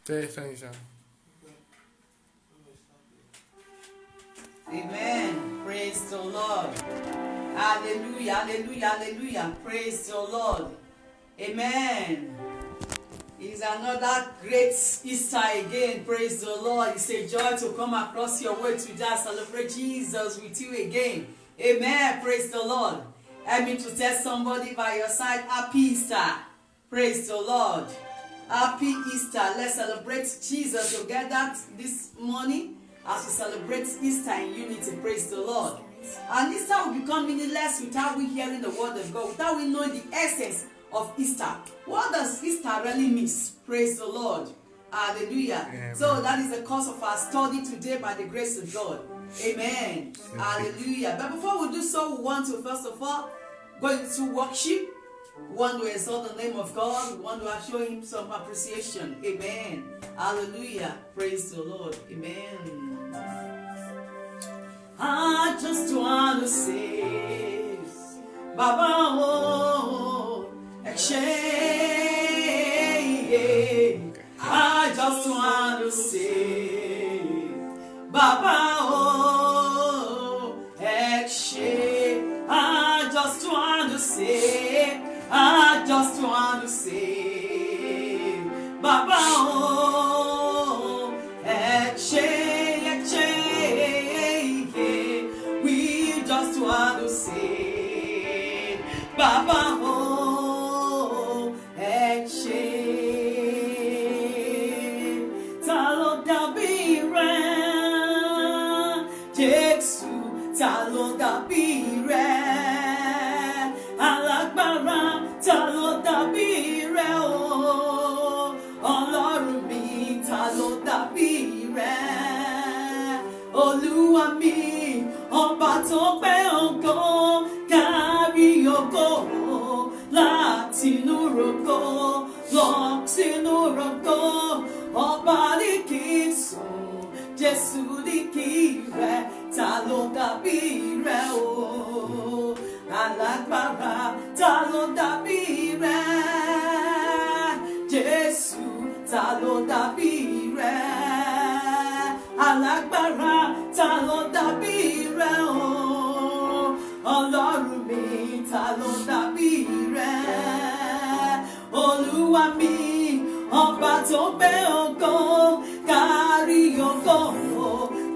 Thanks, sir. Amen. Praise the Lord. Hallelujah, hallelujah, hallelujah. Praise the Lord. Amen. It's another great Easter again. Praise the Lord. It's a joy to come across your way to just celebrate Jesus with you again. Amen. Praise the Lord. I mean to tell somebody by your side, Happy Easter. Praise the Lord. Happy Easter. Let's celebrate Jesus together this morning as we celebrate Easter in unity. Praise the Lord. And Easter will become meaningless without we hearing the word of God, without we knowing the essence of Easter. What does Easter really mean? Praise the Lord. Hallelujah. Amen. So that is the cause of our study today by the grace of God. Amen. Hallelujah. But before we do so, we want to first of all go into worship. We want to exalt the name of God. We want to show him some appreciation. Amen. Hallelujah. Praise the Lord. Amen. I just want to say, Baba, oh, I just want to say, Baba, oh, I just want to say, I just want to say, Baba, oh, we just want to say, Baba, oh, ta ló dàbí rẹ̀, Jésù, ta ló dàbí rẹ̀, alágbára, ta ló dàbí rẹ̀ o, Ọlọ́run mi, ta ló dàbí rẹ̀, Olúwa mi, ọba tó pé ògo, kárí ògo látinú rògo lọ sínú rògo, ọba ní kì í sùn, Jésù ní kì í rẹ̀, ta ló dàbí rẹ̀ o, alágbára, ta ló dàbí rẹ̀, Jésù, ta ló dàbí rẹ̀, alágbára, ta ló dàbí rẹ̀ o, Ọlọ́run mi, ta ló dàbí rẹ̀, Olúwa mi, ọba tó gbé ògo, kárí ògo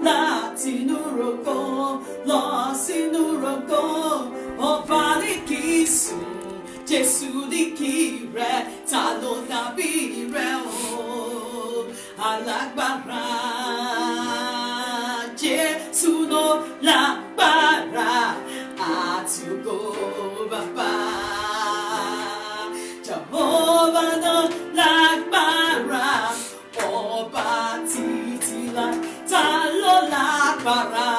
látinú rògo lọ sínú rògo, ọba ní kì í sùn, Jésù ní kì í rẹ̀, ta ló dàbí rẹ̀ o, alágbára, Jésù ló lágbára àti ògo bàbá, Jehovah ló lágbára, ọba títí láí, ta ló lágbára,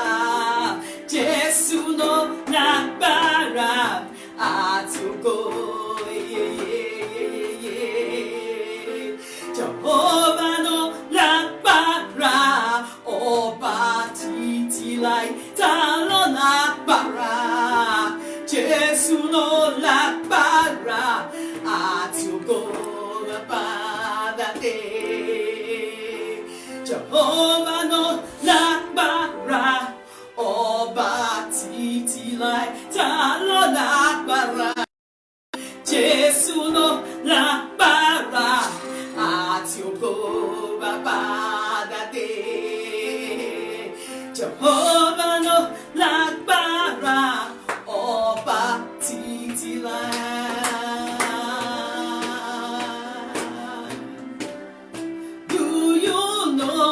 Jésù ló lágbára àti ògo, Jehovah ló lágbára, ọba títí láí, ta ló lágbára, Jésù ló lágbára àti ògo bàbá dé, Jehovah ló lágbára, ọba títí láí, ta ló lágbára, Jésù ló lágbára àti ògo bàbá dé, Jehovah ló lágbára, ọba títí láí. Do you know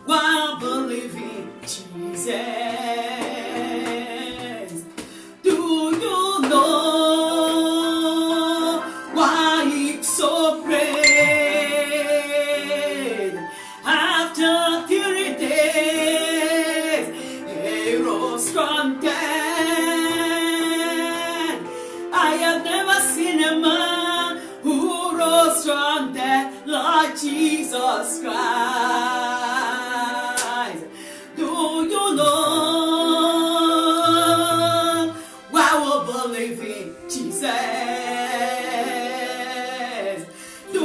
why I believe in Jesus? Do you know why it's so great? After 3 days, he rose from dead. I have never seen a man who rose from dead like Jesus Christ. Do you know why we believe in Jesus? Do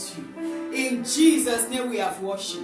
exalt you. In Jesus' name we have worship.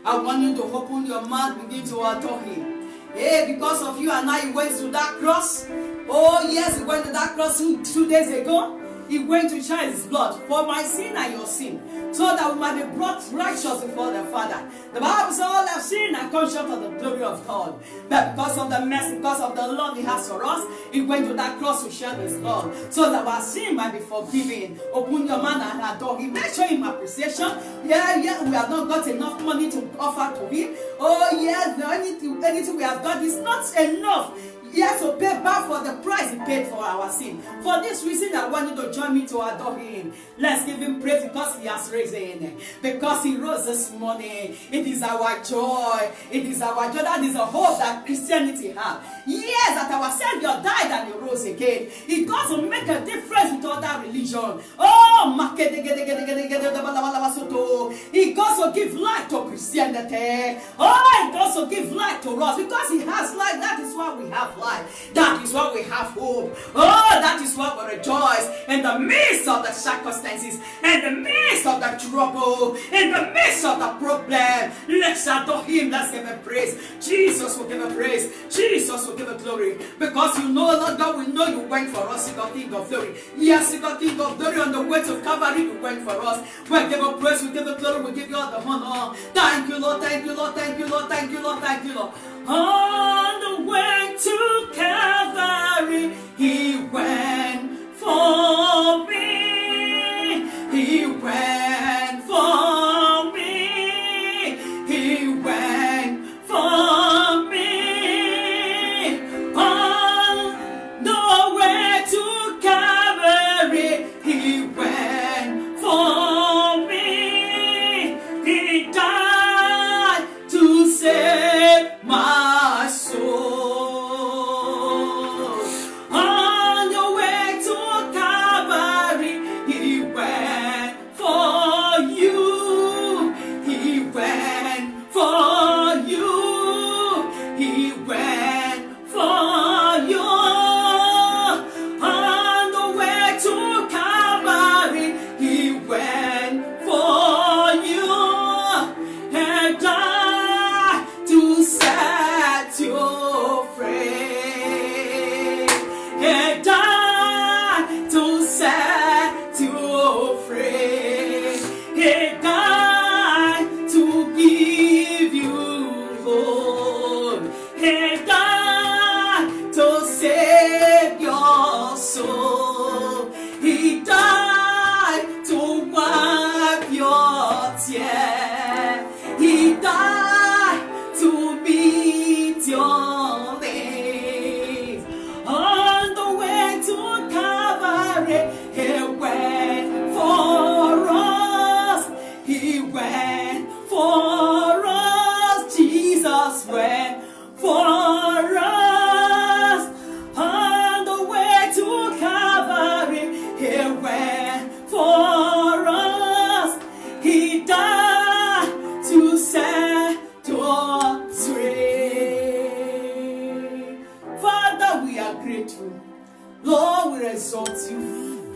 I want you to open your mouth, begin to adore him. Hey, because of you and I, he went to that cross. Oh yes, he went to that cross 2 days ago. He went to shed his blood for my sin and your sin, so that we might be brought righteous before the Father. The Bible says all have sinned and come short of the glory of God. But because of the mercy, because of the love he has for us, he went to that cross to shed his blood, so that our sin might be forgiven. Open your mouth and adore him. Let's show him appreciation. Yeah, we have not got enough money to offer to him. Oh yes, anything we have got is not enough. He has to pay back for the price he paid for our sin. For this reason, I want you to join me to adore him. Let's give him praise because he has risen. Because he rose this morning. It is our joy. It is our joy. That is the hope that Christianity has. Yes, that our Savior died and he rose again. It doesn't make a difference with other religion. Oh, he goes to give life to Christianity. Oh, he goes to give life to us. Because he has life, that is why we have life. That is why we have hope. Oh, that is why we rejoice in the midst of the circumstances, in the midst of the trouble, in the midst of the problem. Let's adore him. Let's give him praise. Jesus will give him praise. Jesus will give him glory. Because you know, Lord God, we know you went for us. You got King of glory. Yes, you got King of glory on the way to Calvary. You went for us. We give him praise. We give him glory. We give you all the honor. Thank you, Lord. Thank you, Lord. Thank you, Lord. Thank you, Lord. Thank you, Lord. On the way to Calvary, he went for me. He went for me. He went for me. On the way to Calvary, he went for me. He died to save my soul. On the way to Calvary, he went for you. He went for you. He went for you. On the way to Calvary, he went for you. And died to set you free. He died to set you free. He died to give you hope. He died to save your soul. He died to wipe your tears. He died to meet your needs. On the way to Calvary, he went for us. He went for us. Jesus went for us. On the way to Calvary, he went for us. He died to set us free. Father, we are grateful. Lord, we exalt you.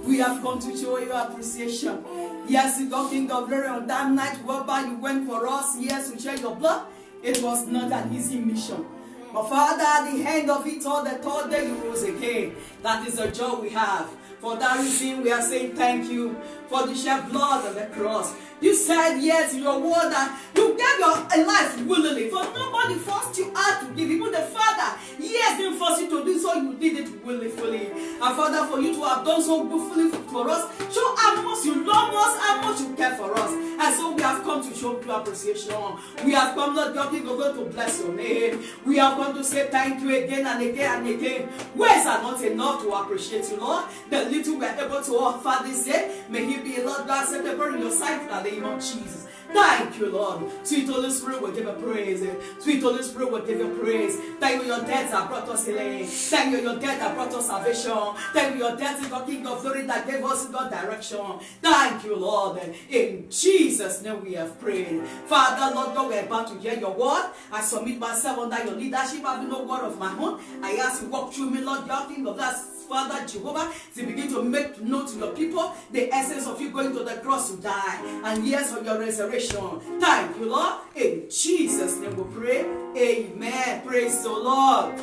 We have come to show you appreciation. Yes, you got King of glory on that night whereby you went for us. Yes, we shed your blood. It was not an easy mission. But Father, at the end of it all, the third day you rose again. That is the joy we have. For that reason, we are saying thank you for the shed blood on the cross. You said yes in your word that you gave your life willingly. For nobody forced you out to give. Even the Father, yes, didn't force you to do so. You did it willingly. And Father, for you to have done so willfully for us, show how much you love us, how much you care for us. And so we have come to show you appreciation. We have come, Lord God, to bless your name. We have come to say thank you again and again and again. Words are not enough to appreciate you, Lord. The little we are able to offer this day, may he be, Lord God, acceptable in your sight in the name of Jesus. Thank you, Lord. Sweet Holy Spirit will give you praise. Sweet Holy Spirit will give you praise. Thank you, your death that brought us healing. Thank you, your death that brought us salvation. Thank you, your death is the King of glory that gave us God direction. Thank you, Lord. In Jesus' name we have prayed. Father, Lord God, we are about to hear your word. I submit myself under your leadership. I have no word of my own. I ask you walk through me, Lord, your King of that. Father Jehovah, to begin to make known to your people the essence of you going to the cross to die, and yes, for your resurrection. Thank you, Lord. In Jesus' name we pray. Amen. Praise the Lord.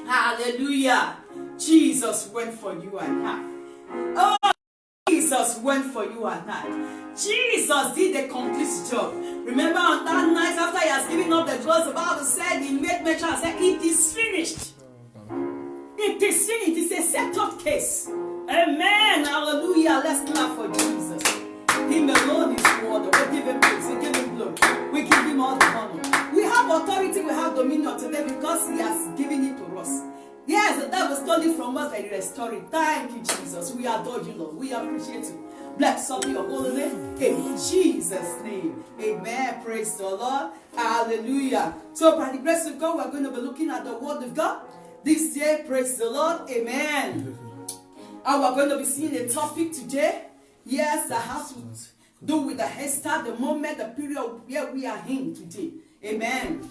Hallelujah. Jesus went for you and I. Oh, Jesus went for you and I. Jesus did a complete job. Remember on that night after he has given up the ghost, the Bible said, he made mention and said, it is finished. It is finished. It is a settled case. Amen. Hallelujah. Let's clap for Jesus. Him alone is worthy. We give him praise. We give him glory. We give him all the honor. We have authority. We have dominion today because he has given it to us. Yes, the devil stole it from us and he restored it. Thank you, Jesus. We adore you, Lord. We appreciate you. Blessed be your holy name. In Jesus' name. Amen. Praise the Lord. Hallelujah. So by the grace of God, we're going to be looking at the word of God this day. Praise the Lord. Amen. And we're going to be seeing a topic today. Yes, that has to do with the hairstyle, the moment, the period where we are in today. Amen.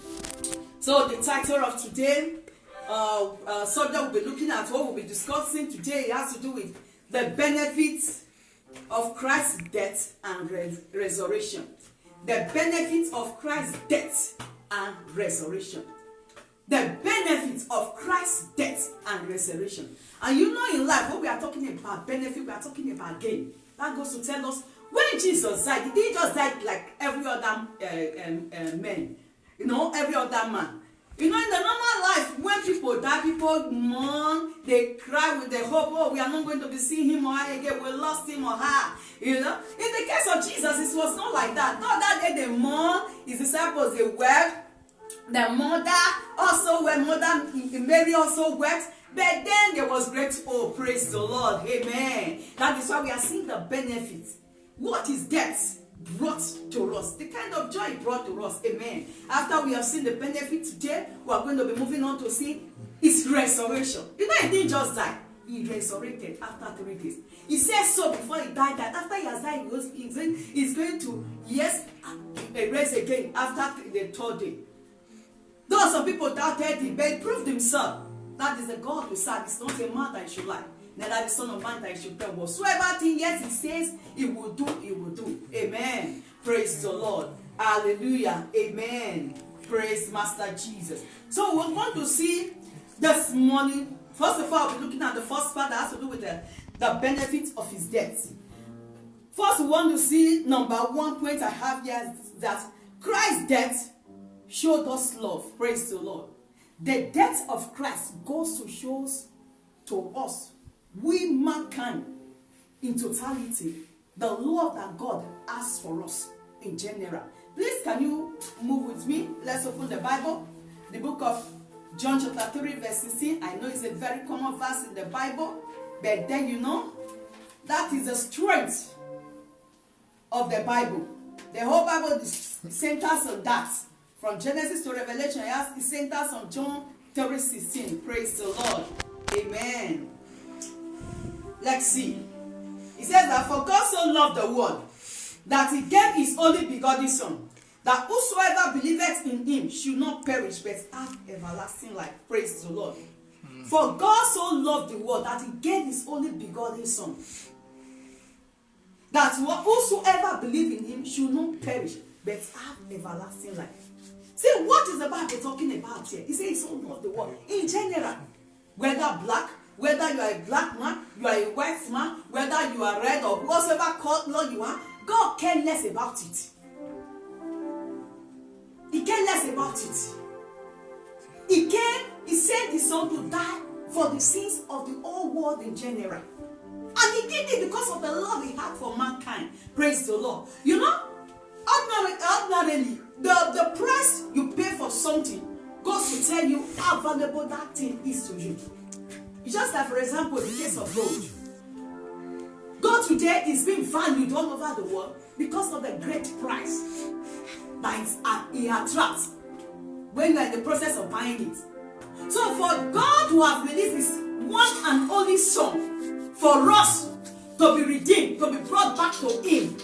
So the title of today, subject we'll be looking at, what we'll be discussing today, it has to do with the benefits of Christ's death and resurrection. The benefits of Christ's death and resurrection. The benefits of Christ's death and resurrection. And you know, in life, when we are talking about benefit, we are talking about gain. That goes to tell us, when Jesus died, he didn't just die like every other man. You know, every other man. You know, in the normal life, when people die, people mourn, they cry with the hope, oh, we are not going to be seeing him or her again, we lost him or her. You know, in the case of Jesus, it was not like that. Not that day they mourn, his disciples, they wept. The mother also wept, Mother Mary also wept. But then there was great hope. Praise the Lord. Amen. That is why we are seeing the benefits. What is death brought to us? The kind of joy it brought to us. Amen. After we have seen the benefit today, we are going to be moving on to see his resurrection. You know, he didn't just die. He resurrected after 3 days. He said so before he died that after he has died, he's going to, yes, rise again after the 3rd day. Though some people doubted him, but he proved himself. That is the God we serve. It's not a man that he should lie. Neither the son of man that he should tell. Whatsoever thing, yes, he says, he will do, he will do. Amen. Praise the Lord. Hallelujah. Amen. Praise Master Jesus. So we want to see this morning, first of all, we're looking at the first part that has to do with the benefits of his death. First, we want to see number one point I have here is that Christ's death showed us love. Praise the Lord. The death of Christ goes to show to us, we mankind in totality, the love that God has for us in general. Please, can you move with me? Let's open the Bible. The book of John chapter 3 verse 16. I know it's a very common verse in the Bible, but then you know, that is the strength of the Bible. The whole Bible centers on that. From Genesis to Revelation, it centers on John 3:16. Praise the Lord. Amen. Let's see. It says that for God so loved the world that he gave his only begotten Son, that whosoever believeth in him should not perish but have everlasting life. Praise the Lord. For God so loved the world that he gave his only begotten Son, that whosoever believe in him should not perish but have everlasting life. See, what is the Bible talking about here? He says so loved the world in general. Whether black, whether you are a black man, you are a white man, whether you are red or whatever color you are, God cares less about it. He cares less about it. He sent his Son to die for the sins of the whole world in general. And he did it because of the love he had for mankind. Praise the Lord. You know, ordinarily, the price you pay for something goes to tell you how valuable that thing is to you. It's just like, for example, the case of gold. Gold today is being valued all over the world because of the great price that it attracts when you are in the process of buying it. So for God to have released his one and only Son for us to be redeemed, to be brought back to him.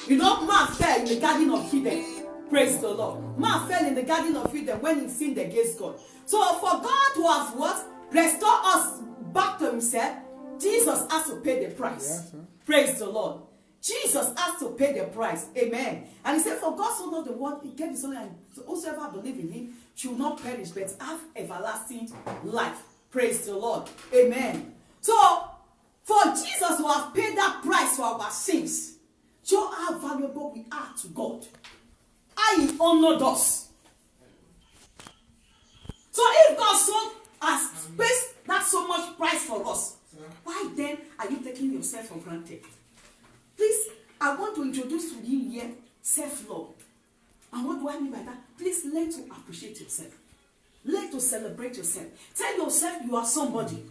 You know, man fell in the Garden of Eden. Praise the Lord. Man fell in the Garden of Eden when he sinned against God. So for God to have what? Restore us back to himself, Jesus has to pay the price. Yes, Praise the Lord. Jesus has to pay the price. Amen. And he said, for God so loved the world, he gave his only, and whosoever believe in him should not perish, but have everlasting life. Praise the Lord. Amen. So, for Jesus to have paid that price for our sins, show how valuable we are to God. How he honored us. So if God so has paid that so much price for us, why then are you taking yourself for granted? Please, I want to introduce to you here self-love. And what do I mean by that? Please learn to appreciate yourself. Learn to celebrate yourself. Tell yourself you are somebody.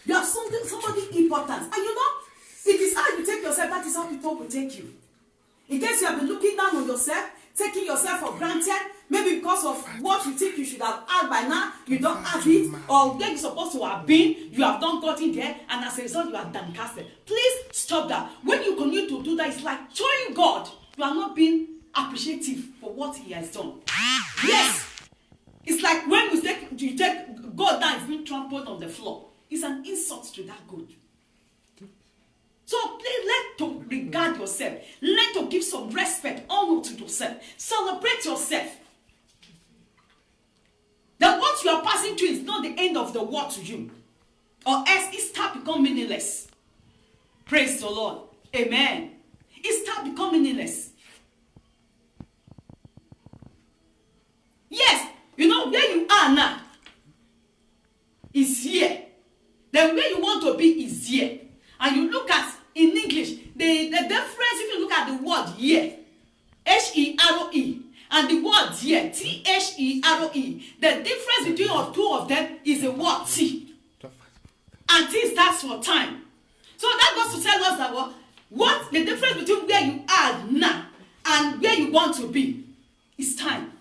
You are somebody important. And you know, it is how you take yourself, that is how people will take you. In case you have been looking down on yourself, taking yourself for granted, maybe because of what you think you should have had by now, you don't have it, or where you're supposed to have been, you have not gotten there, and as a result, you are downcasted. Please stop that. When you continue to do that, it's like showing God you are not being appreciative for what he has done. Yes. It's like when you take God that is being trampled on the floor. It's an insult to that God. So please learn to regard yourself. Learn to give some respect, honor to yourself. Celebrate yourself. That what you are passing through is not the end of the world to you. Or else it start become meaningless. Praise the Lord. Amen. It start become meaningless. Yes, you know where you are now is here. Then where you want to be is here. And you look at, in English, the difference, if you look at the word here, H-E-R-O-E, and the word here, T-H-E-R-O-E, the difference between the two of them is the word T. And T stands for time. So that goes to tell us that what the difference between where you are now and where you want to be is time.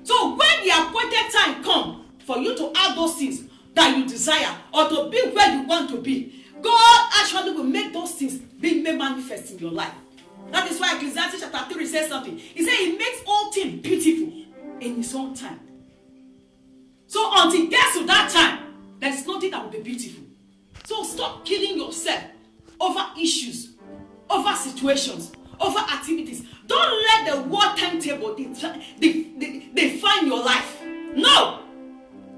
So when the appointed time comes for you to have those things that you desire or to be where you want to be, God actually will make those things be made manifest in your life. That is why Ecclesiastes chapter 3 says something. He said he makes all things beautiful in his own time. So until it gets to that time, there is nothing that will be beautiful. So stop killing yourself over issues, over situations, over activities. Don't let the world timetable define your life. No!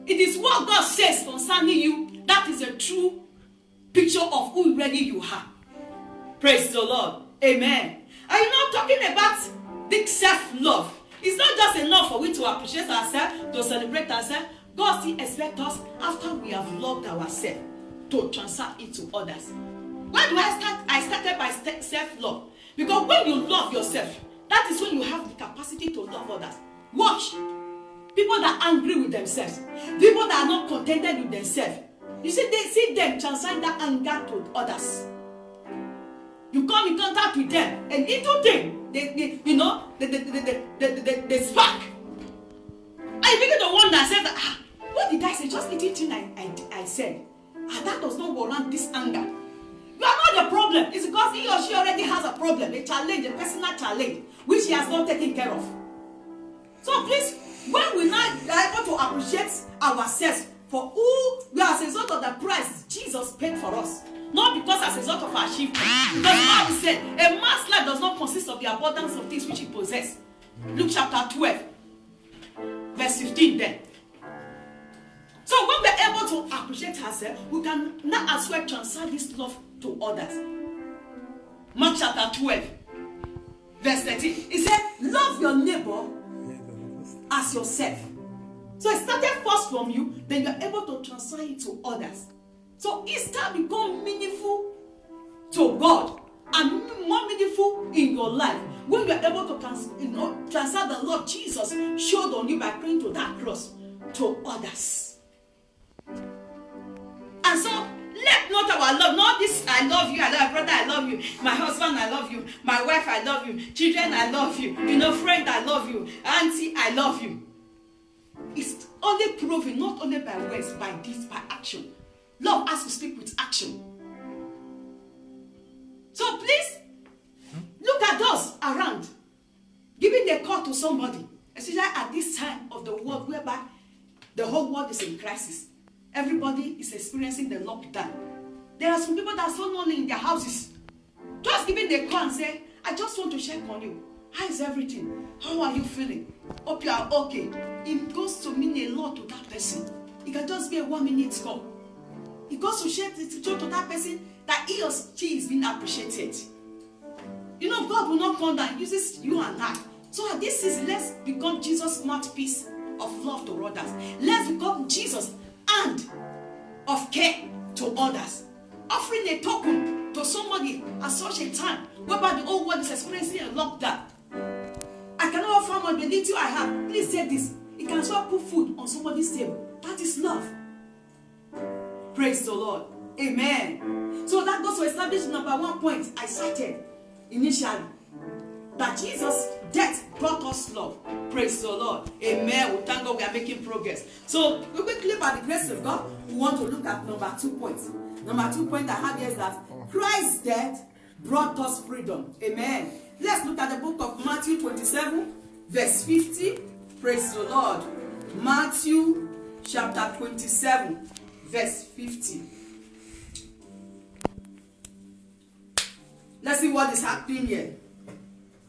It is what God says concerning you. That is a true picture of who really you are. Praise the Lord. Amen. Are you not talking about this self-love? It's not just enough for we to appreciate ourselves, to celebrate ourselves. God still expects us, after we have loved ourselves, to transfer it to others. Why do I start? I started by self-love. Because when you love yourself, that is when you have the capacity to love others. Watch. People that are angry with themselves, people that are not contented with themselves, you see, they see them transfer that anger to others. You come in contact with them, and little thing, they spark. And you begin to wonder, say that, what did I say? Just little thing I said. And that does not warrant this anger. You are not the problem. It's because he or she already has a problem, a challenge, a personal challenge, which he has not taken care of. So please, when we now are able to appreciate ourselves for who we are as a result of the price Jesus paid for us, not because as a result of our achievement. Because the Bible said, a man's life does not consist of the abundance of things which he possesses. Luke chapter 12, verse 15 there. So when we are able to appreciate ourselves, we can now as well transfer this love to others. Mark chapter 12, verse 13. It said, love your neighbor as yourself. So it started first from you, then you are able to transfer it to others. So Easter becomes meaningful to God and more meaningful in your life when you are able to transfer the Lord Jesus showed on you by praying to that cross to others. And so let not our love, not this I love you, I love brother, I love you, my husband, I love you, my wife, I love you, children, I love you, friend, I love you, auntie, I love you. It's only proven not only by words, by deeds, by action. Love has to speak with action. So please, look at those around, giving a call to somebody, especially at this time of the world whereby the whole world is in crisis. everybody is experiencing the lockdown. There are some people that are so lonely in their houses. Just even they call and say, I just want to check on you. How is everything? How are you feeling? Hope you are okay. It goes to mean a lot to that person. It can just be a 1-minute call. It goes to show to that person that he or she is being appreciated. You know, God will not come down. He uses you and I. So at this season, let's become Jesus' mouthpiece of love to others. Let's become Jesus and of care to others. Offering a token to somebody at such a time whereby the whole world is experiencing a lockdown. I cannot offer much, the little I have. Please say this. It can as well put food on somebody's table. That is love. Praise the Lord. Amen. So that goes to establish number 1 point I cited initially. That Jesus' death brought us love. Praise the Lord. Amen. We thank God we are making progress. So quickly, by the grace of God, we want to look at number 2 points. Number 2 point I have here is that Christ's death brought us freedom. Amen. Let's look at the book of Matthew 27, verse 50. Praise the Lord. Matthew chapter 27, verse 50. Let's see what is happening here.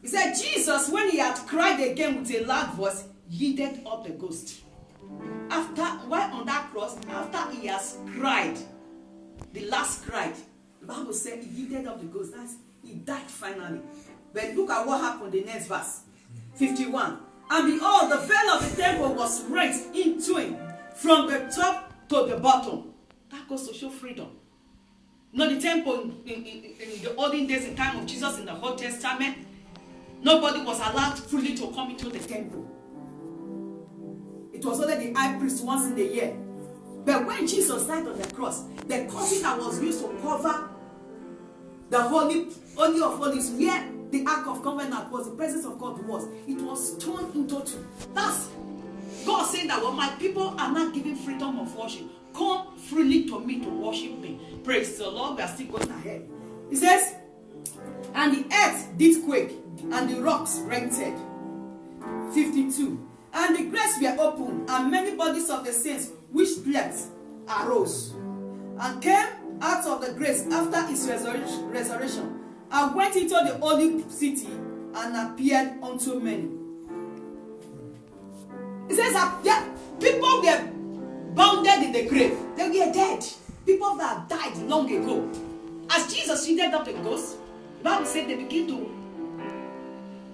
He said, Jesus, when he had cried again with a loud voice, yielded up the ghost. While on that cross, after he has cried, the last cried, the Bible said he yielded up the ghost. That's, he died finally. But look at what happened in the next verse. 51. And behold, the veil of the temple was rent in twain from the top to the bottom. That goes to show freedom. Now the temple in the olden days, in time of Jesus in the Old Testament, nobody was allowed fully to come into the temple. It was only the high priest once in the year. But when Jesus died on the cross, the curtain that was used to cover the Holy of Holies, where the Ark of Covenant was, the presence of God was, it was torn into two. That's God saying that when my people are not given freedom of worship, come freely to me to worship me. Praise the Lord. We are still going ahead. He says, and the earth did quake, and the rocks rented. 52. And the graves were opened, and many bodies of the saints which slept arose, and came out of the graves after his resurrection, and went into the holy city, and appeared unto many. It says that people were bounded in the grave. They were dead. People that died long ago. As Jesus seated up the ghost, the Bible said they began to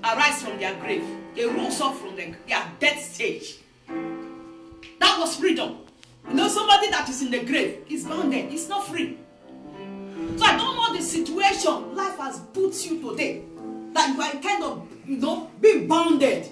arise from their grave. They rose up from their death stage. That was freedom. You know, somebody that is in the grave is bounded. It's not free. So I don't know the situation life has put you today, that you are kind of, being bounded,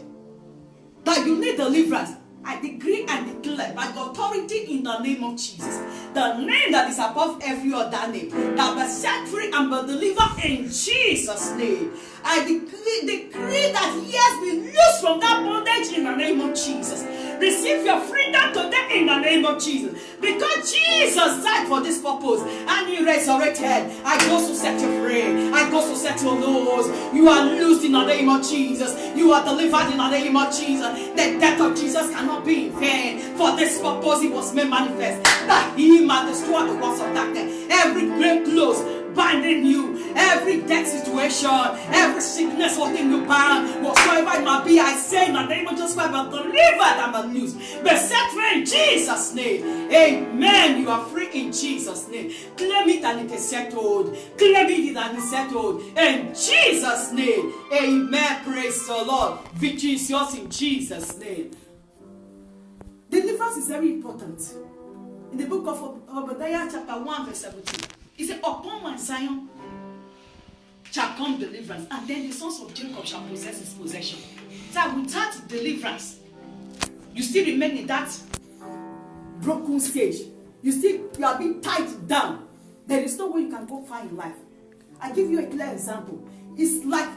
that you need deliverance. I decree and declare by the authority in the name of Jesus, the name that is above every other name, that will set free and be delivered in Jesus' name. I decree that he has been loosed from that bondage in the name of Jesus. Receive your freedom today in the name of Jesus. Because Jesus died for this purpose and he resurrected. I go to set you free. I go to set you loose. You are loosed in the name of Jesus. You are delivered in the name of Jesus. The death of Jesus cannot be in vain. For this purpose he was made manifest, that he might destroy the works of darkness. Every grave closed, binding you, every death situation, every sickness holding you bound, whatsoever it might be, I say in the name of Jesus Christ, but delivered and be loosed, be set free in Jesus' name. Amen. You are free in Jesus' name. Claim it and it is settled. Claim it and it is settled in Jesus' name. Amen. Praise the Lord. Victory is yours in Jesus' name. Deliverance is very important. In the book of Obadiah chapter 1 verse 17, he said, upon Mount Zion shall come deliverance, and then the sons of Jacob shall possess his possession. So without deliverance, you still remain in that broken stage. You are being tied down. There is no way you can go far in life. I give you a clear example. It's like,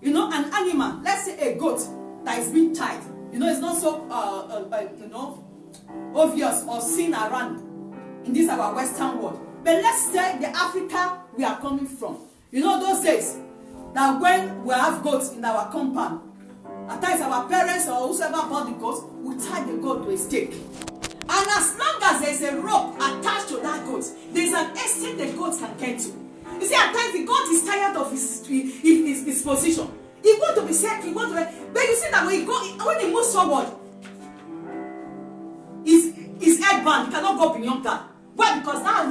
an animal, let's say a goat that is being tied. It's not so obvious or seen around in this our Western world. But let's say the Africa we are coming from. Those days that when we have goats in our compound, at times our parents or whoever bought the goats will tie the goat to a stake. And as long as there's a rope attached to that goat, there's an extent the goat can get to. You see, at times the goat is tired of his position. He wants to be set, he wants to be, but you see that when he moves forward, his head band cannot go beyond that. Why? Because that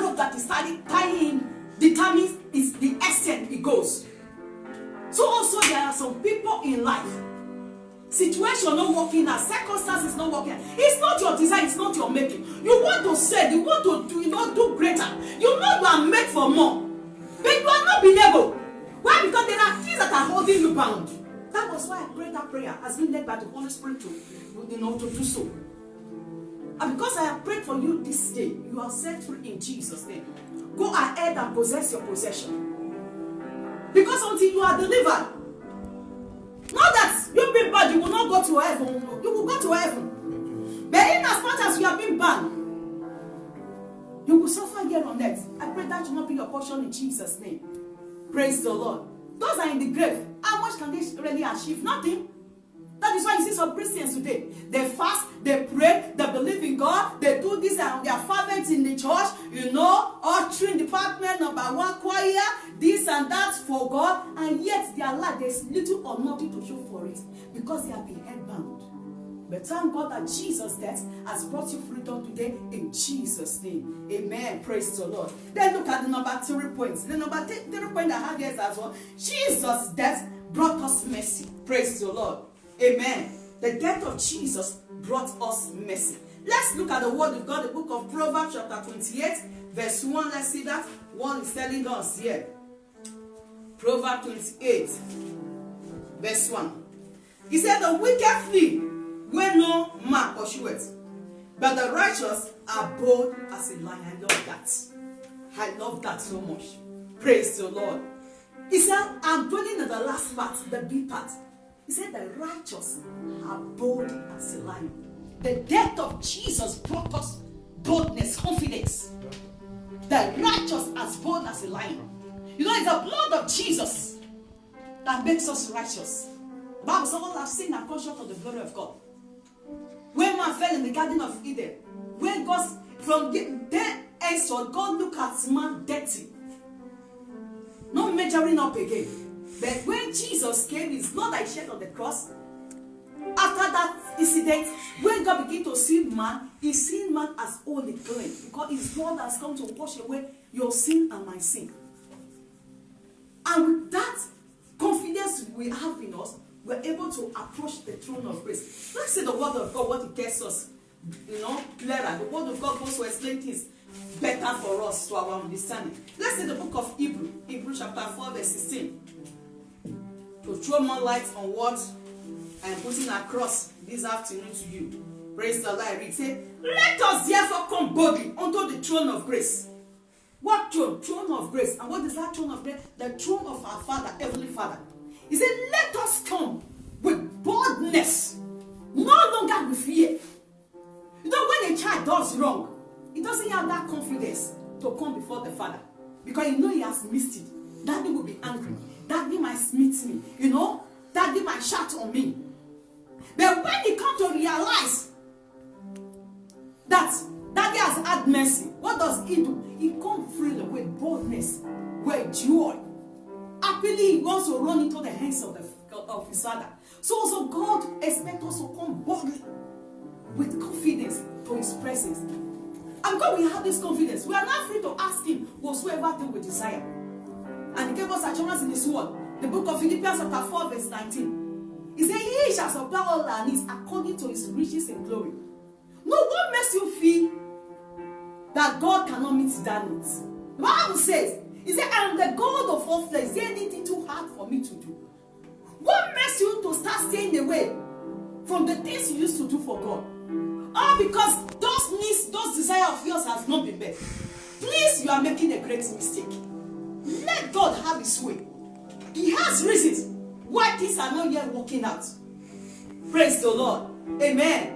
rope that is tying him determines the extent it goes. So also there are some people in life, situation not working out, circumstances not working out. It's not your design, it's not your making. You want to say, you want to do, do greater. You know you are made for more, but you are not being able. Why? Because there are things that are holding you bound. That was why I prayed that prayer, has been led by the Holy Spirit to do so. And because I have prayed for you this day, you are set free in Jesus' name. Go ahead and possess your possession. Because until you are delivered, not that you be bad, you will not go to heaven. You will go to heaven. But in as much as you have been bad, you will suffer here on earth. I pray that will not be your portion in Jesus' name. Praise the Lord. Those are in the grave. How much can they really achieve? Nothing. That is why you see some Christians today. They fast, they pray, they believe in God, they do this and they are fervent in the church, ushering department, number 1 choir, this and that for God, and yet their life, there's little or nothing to show for it because they have been headbound. But thank God that Jesus' death has brought you freedom today in Jesus' name. Amen. Praise the Lord. Then look at the number 3 points. The number 3 point I have here is as well. Jesus' death brought us mercy. Praise the Lord. Amen. The death of Jesus brought us mercy. Let's look at the word of God, the book of Proverbs chapter 28, verse 1. Let's see that. One is telling us here. Proverbs 28, verse 1. He said, the wicked flee where no man pursueth, but the righteous are bold as a lion. I love that. I love that so much. Praise the Lord. He said, I'm dwelling in the last part, the B part. He said the righteous are bold as a lion. The death of Jesus brought us boldness, confidence. The righteous as bold as a lion. It's the blood of Jesus that makes us righteous. The Bible says all have sinned and come short of the glory of God. When man fell in the Garden of Eden, when God, from there henceforth, God looked at man dirty. No measuring up again. But when Jesus came, his blood that he shed on the cross, after that incident, when God began to see man, he seen man as holy clean, because his blood has come to wash away your sin and my sin. And with that confidence we have in us, we're able to approach the throne of grace. Let's see the word of God, what it tells us, clearer. The word of God goes to explain things better for us, to our understanding. Let's see the book of Hebrews chapter 4, verse 16. To throw more light on what I am putting across this afternoon to you. Praise the Lord. I read, say, let us therefore come boldly unto the throne of grace. What throne? Throne of grace. And what is that throne of grace? The throne of our Father, Heavenly Father. He said, let us come with boldness, no longer with fear. When a child does wrong, he doesn't have that confidence to come before the Father, because he has missed it. Daddy will be angry. Daddy might smite me. Daddy might shout on me. But when he comes to realize that Daddy has had mercy, what does he do? He comes freely with boldness, with joy. Happily, he wants to run into the hands of his Father. So God expects us to come boldly with confidence to his presence. And God will have this confidence. We are not free to ask him whatsoever thing we desire. And he gave us assurance in his word. The book of Philippians chapter 4, verse 19. He said, he shall supply all our needs according to his riches in glory. No, what makes you feel that God cannot meet that needs? The Bible says, he said, I am the God of all flesh. Is there anything too hard for me to do? What makes you to start staying away from the things you used to do for God? All because those needs, those desires of yours have not been met. Please, you are making a great mistake. Let God have his way. He has reasons why things are not yet working out. Praise the Lord. Amen.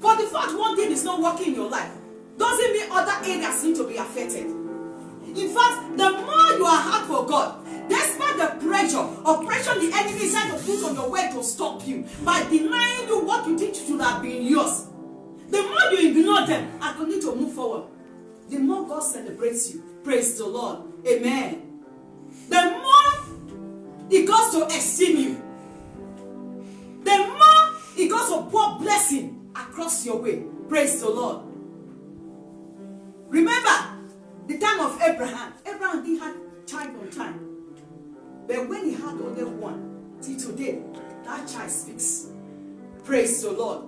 For the fact one thing is not working in your life doesn't mean other areas need to be affected. In fact, the more you are hard for God, despite the pressure, oppression the enemy is trying to put on your way to stop you by denying you what you think should have been yours, The more you ignore them and continue to move forward, the more God celebrates you. Praise the Lord. Amen. The more He goes to esteem you, the more He goes to pour blessing across your way. Praise the Lord. Remember the time of Abraham. Abraham didn't have child on time. But when he had only one, till today, that child speaks. Praise the Lord.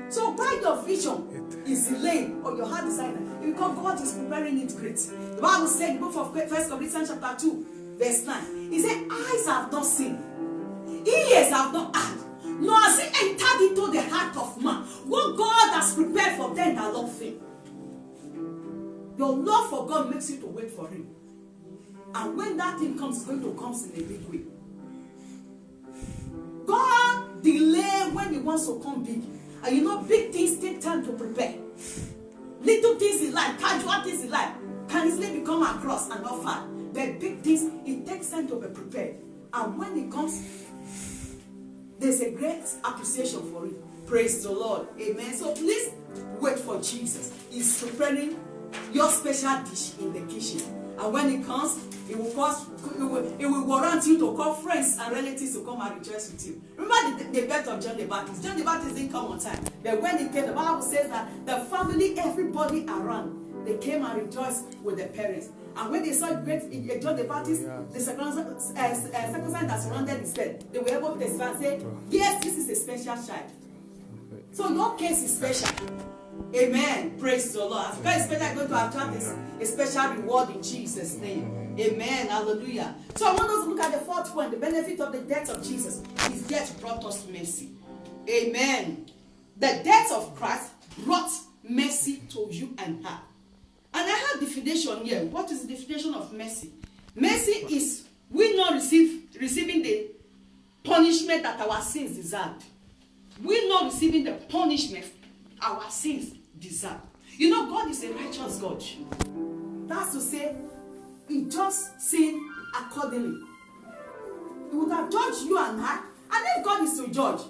So why your vision is delayed or your heart desire? Because God is preparing it great. The Bible said in the book of 1 Corinthians chapter 2, verse 9. He said, eyes have not seen, ears have not heard, nor has it entered into the heart of man what God has prepared for them that love Him. Your love for God makes you to wait for Him. And when that thing comes, it's going to come in a big way. God delay when He wants to come big. And you know, big things take time to prepare. Little things in life, casual things in life, can easily become across and not far. But big things, it takes time to be prepared. And when it comes, there's a great appreciation for it. Praise the Lord. Amen. So please wait for Jesus. He's preparing your special dish in the kitchen. And when it comes, it will warrant you to call friends and relatives to come and rejoice with you. Remember the birth of John the Baptist. John the Baptist didn't come on time. But when he came, the Bible says that the family, everybody around, they came and rejoiced with their parents. And when they saw great John the Baptist, the circumstance that surrounded his bed, they were able to testify and say, yes, this is a special child. So your case is special. Amen. Praise the Lord. As God is special, going to attract a special reward in Jesus' name. Amen. Hallelujah. So I want us to look at the fourth point. The benefit of the death of Jesus. His death brought us mercy. Amen. The death of Christ brought mercy to you and her. And I have definition here. What is the definition of mercy? Mercy is we not receiving the punishment that our sins deserved. We not receiving the punishment our sins deserve. You know, God is a righteous God. That's to say, He just sin accordingly. He would have judged you and I. And if God is to judge,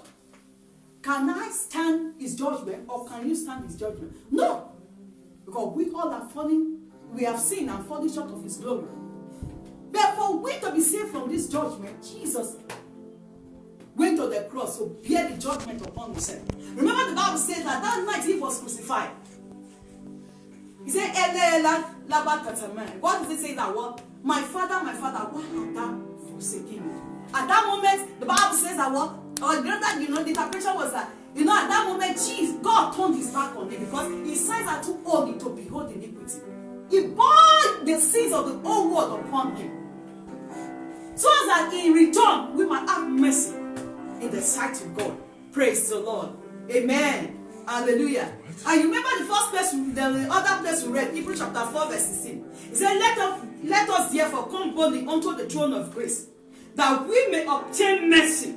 can I stand His judgment or can you stand His judgment? No. Because we all are falling, we have sinned and fallen short of His glory. Therefore, we to be saved from this judgment, Jesus went to the cross to bear the judgment upon Himself. Remember the Bible says that night He was crucified. He said, what does it say that what? My father, why have thou forsaken me? At that moment, the Bible says that what? Or the interpretation was that, at that moment, God turned His back on Him because His eyes are too holy to behold iniquity. He bore the sins of the whole world upon Him. So that in return, we might have mercy in the sight of God. Praise the Lord. Amen. Hallelujah. And you remember the first place, the other place we read, Hebrews chapter 4, verse 16. It said, let us therefore come boldly unto the throne of grace, that we may obtain mercy.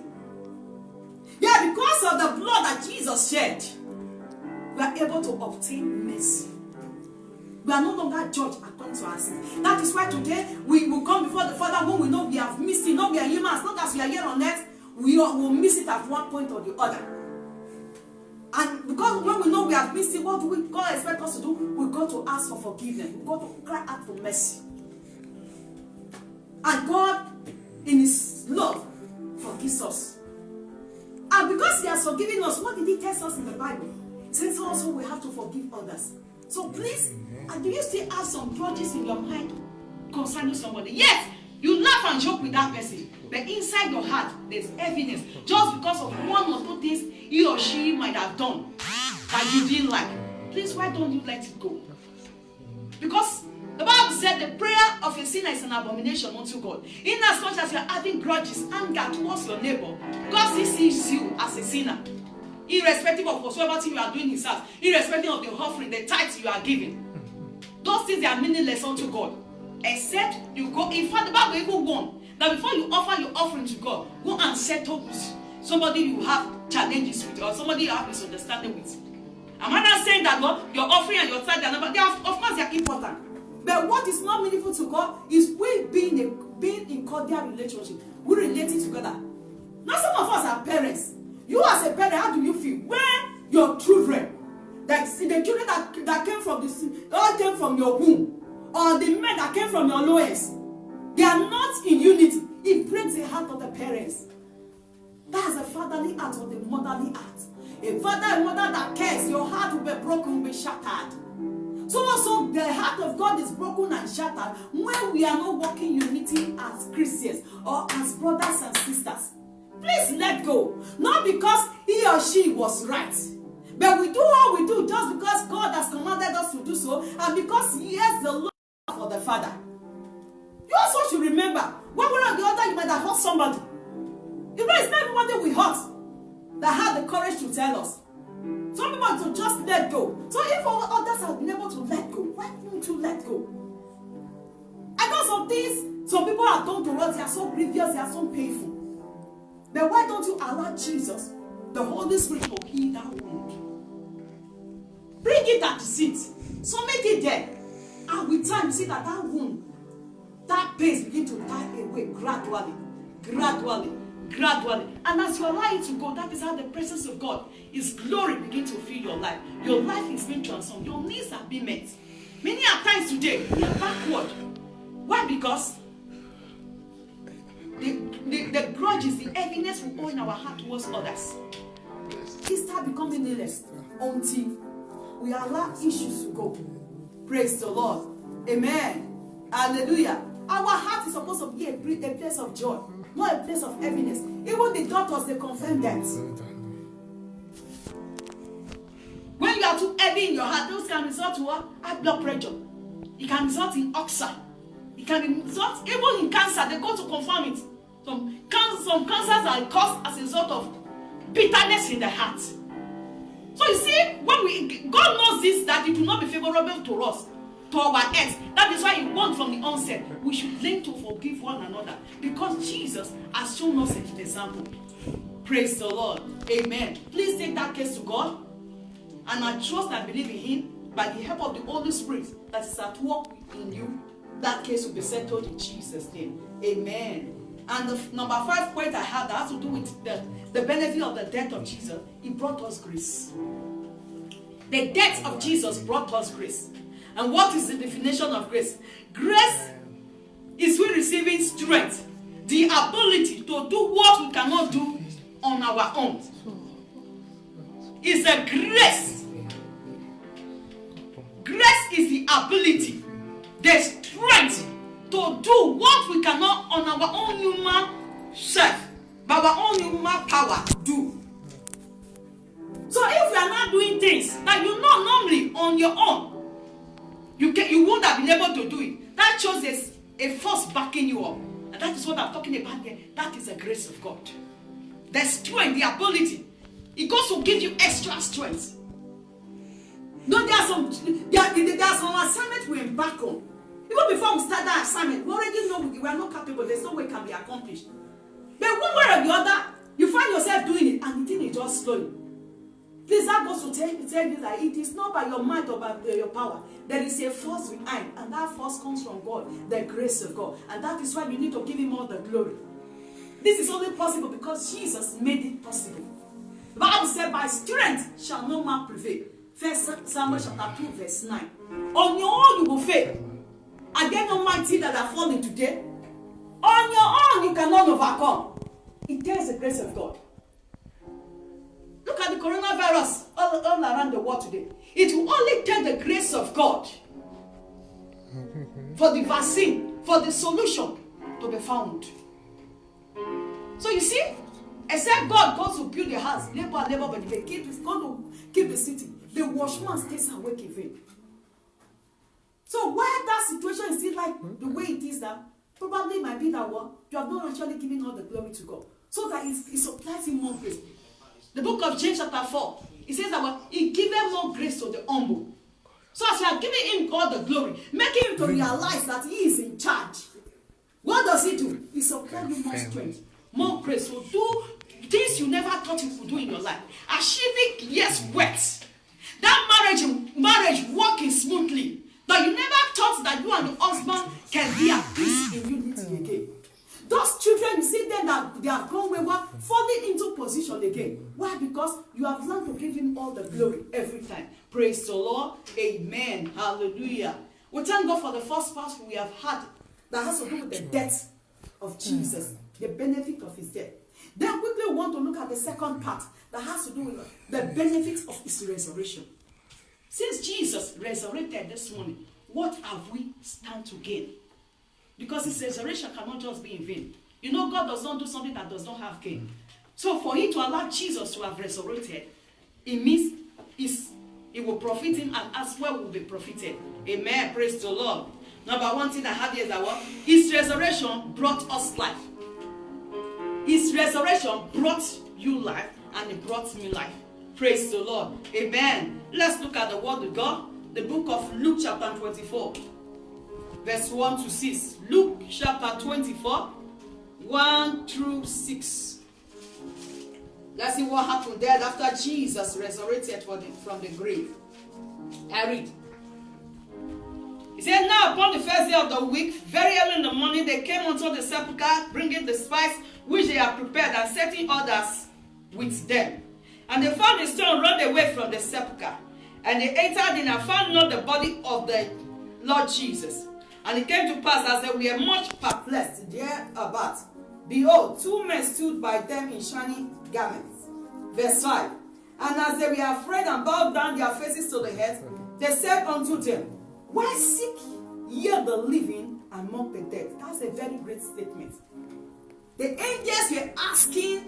Yeah, because of the blood that Jesus shed, we are able to obtain mercy. We are no longer judged according to our sins. That is why today we will come before the Father when we know we have missed it. No, we are human. As long as we are here on earth, we will miss it at one point or the other. And because when we know we have missed it, what do God expect us to do? We go to ask for forgiveness. We go to cry out for mercy. And God, in His love, forgives us. And because He has forgiven us, what did He tell us in the Bible? He says also we have to forgive others. So please, do you still have some grudges in your mind concerning somebody? Yes, you laugh and joke with that person. But inside your heart, there's heaviness. Just because of one or two things he or she might have done that you didn't like. Please, why don't you let it go? Because the Bible said the prayer of a sinner is an abomination unto God. In as much as you are having grudges, anger towards your neighbor, God still sees you as a sinner. Irrespective of whatsoever thing you are doing in His house, irrespective of the offering, the tithes you are giving. Those things are meaningless unto God. Except you go, in fact the Bible even warned that before you offer your offering to God, go and settle with somebody you have challenges with or somebody you have misunderstanding with. Am I not saying that God, your offering and your tithe, of course they are important. But what is not meaningful to God is we being in cordial relationship. We relating together. Now some of us are parents. You as a parent, how do you feel when your children the children that came from all came from your womb, or the men that came from your loins, they are not in unity. It breaks the heart of the parents. That's a fatherly heart or the motherly heart. A father and mother that cares, your heart will be broken, will be shattered. So also the heart of God is broken and shattered when we are not walking unity as Christians or as brothers and sisters. Please let go. Not because he or she was right, but we do what we do just because God has commanded us to do so, and because he has the love for the Father. You also should remember, one way or the other, you might have hurt somebody. You know, it's not everybody we hurt that had the courage to tell us. Some people have to just let go. So if others have been able to let go, why don't you let go? I know some things some people have done to us, they are so grievous, they are so painful. But why don't you allow Jesus, the Holy Spirit, to heal that wound? Bring it at the seat. So make it there. And with time, you see that wound, that pain begin to die away gradually. And as you allow it to go, that is how the presence of God, His glory, begin to fill your life. Your life is being transformed. Your needs are being met. Many a times today, we are backward. Why? Because the grudges, the heaviness we owe in our heart towards others, it start becoming needless until we allow issues to go. Praise the Lord. Amen. Hallelujah. Our heart is supposed to be a place of joy, not a place of heaviness. Even the doctors, they confirm that. When you are too heavy in your heart, those can result to what? High blood pressure. It can result in ulcer. It can result even in cancer. They go to confirm it. Some cancers are caused as a result of bitterness in the heart. So you see, when God knows this, that it will not be favorable to us, to our heads. That is why He wants from the onset, we should learn to forgive one another, because Jesus has shown us an example. Praise the Lord. Amen. Please take that case to God, and I trust and believe in Him, by the help of the Holy Spirit that is at work in you. That case will be settled in Jesus' name. Amen. And the number 5 point I have that has to do with the benefit of the death of Jesus. He brought us grace. The death of Jesus brought us grace. And what is the definition of grace? Grace is we receiving strength, the ability to do what we cannot do on our own. It's a grace. Grace is the ability, the strength to do what we cannot on our own human self, by our own human power do. So if we are not doing things that you know normally on your own, you won't have been able to do it. That shows there's a force backing you up. And that is what I'm talking about here. That is the grace of God. The strength, the ability. It goes to give you extra strength. No, there are some assignments we embark on. Even before we start that assignment, we already know we are not capable. There's no way it can be accomplished. But one way or the other, you find yourself doing it, and the thing is just slowing. Please, that goes to tell you that it is not by your might or by your power. There is a force behind, and that force comes from God, the grace of God. And that is why you need to give Him all the glory. This is only possible because Jesus made it possible. The Bible said, by strength shall no man prevail. 1 Samuel chapter 2 verse 9. On your own you will fail. Are there no mighty that are falling today? On your own you cannot overcome. It takes the grace of God. Look at the coronavirus all around the world today. It will only take the grace of God for the vaccine, for the solution to be found. So you see, except God goes to build the house, labor, but they keep going to keep the city. The watchman stays awake in vain. So why that situation is still like the way it is now, probably might be that what you have not actually given all the glory to God, so that it supplies Him more grace. The book of James chapter 4, it says that He giveth more grace to the humble. So as you are giving Him all the glory, making Him to realize that He is in charge, what does He do? He supplies you more strength, more grace to do things you never thought you could do in your life. Achieving yes works. That marriage working smoothly. But you never thought that you and the husband can be at peace in unity again. Those children you see them that they have gone wayward, falling into position again. Why? Because you have learned to give him all the glory every time. Praise the Lord. Amen. Hallelujah. We thank God for the first part we have had that has to do with the death of Jesus, the benefit of his death. Then quickly we want to look at the second part that has to do with the benefits of his resurrection. Since Jesus resurrected this morning, what have we stand to gain? Because his resurrection cannot just be in vain. You know, God does not do something that does not have gain. So for him to allow Jesus to have resurrected, it means it will profit him, and as well will be profited. Amen. Praise the Lord. Number one thing I had here is that what? His resurrection brought us life. His resurrection brought you life, and it brought me life. Praise the Lord. Amen. Let's look at the word of God. The book of Luke chapter 24. Verse 1 to 6. Luke chapter 24. 1 through 6. Let's see what happened there after Jesus resurrected from the grave. I read. He said, now upon the first day of the week, very early in the morning, they came unto the sepulchre, bringing the spice which they had prepared, and setting others with them. And they found the stone rolled away from the sepulchre. And they entered in and found not the body of the Lord Jesus. And it came to pass, as they were much perplexed thereabout, behold, two men stood by them in shining garments. Verse 5. And as they were afraid and bowed down their faces to the earth, they said unto them, why seek ye the living among the dead? That's a very great statement. The angels were asking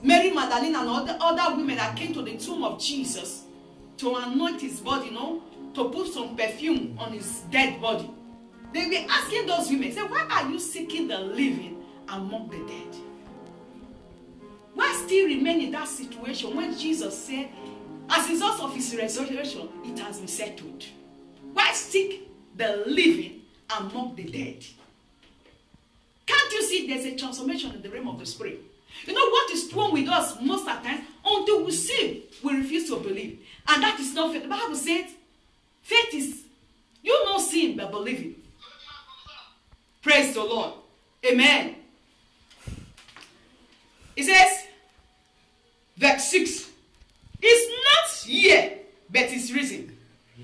Mary Magdalene and other women that came to the tomb of Jesus to anoint his body, to put some perfume on his dead body. They were asking those women, say, why are you seeking the living among the dead? Why still remain in that situation when Jesus said, as a result of his resurrection, it has been settled? Why seek the living among the dead? Can't you see there's a transformation in the realm of the spirit? You know what is wrong with us most of the time? Until we see, we refuse to believe. And that is not faith. The Bible says, faith is, you know, sin but believing. Praise the Lord. Amen. It says, verse 6, it's not yet, but it's risen.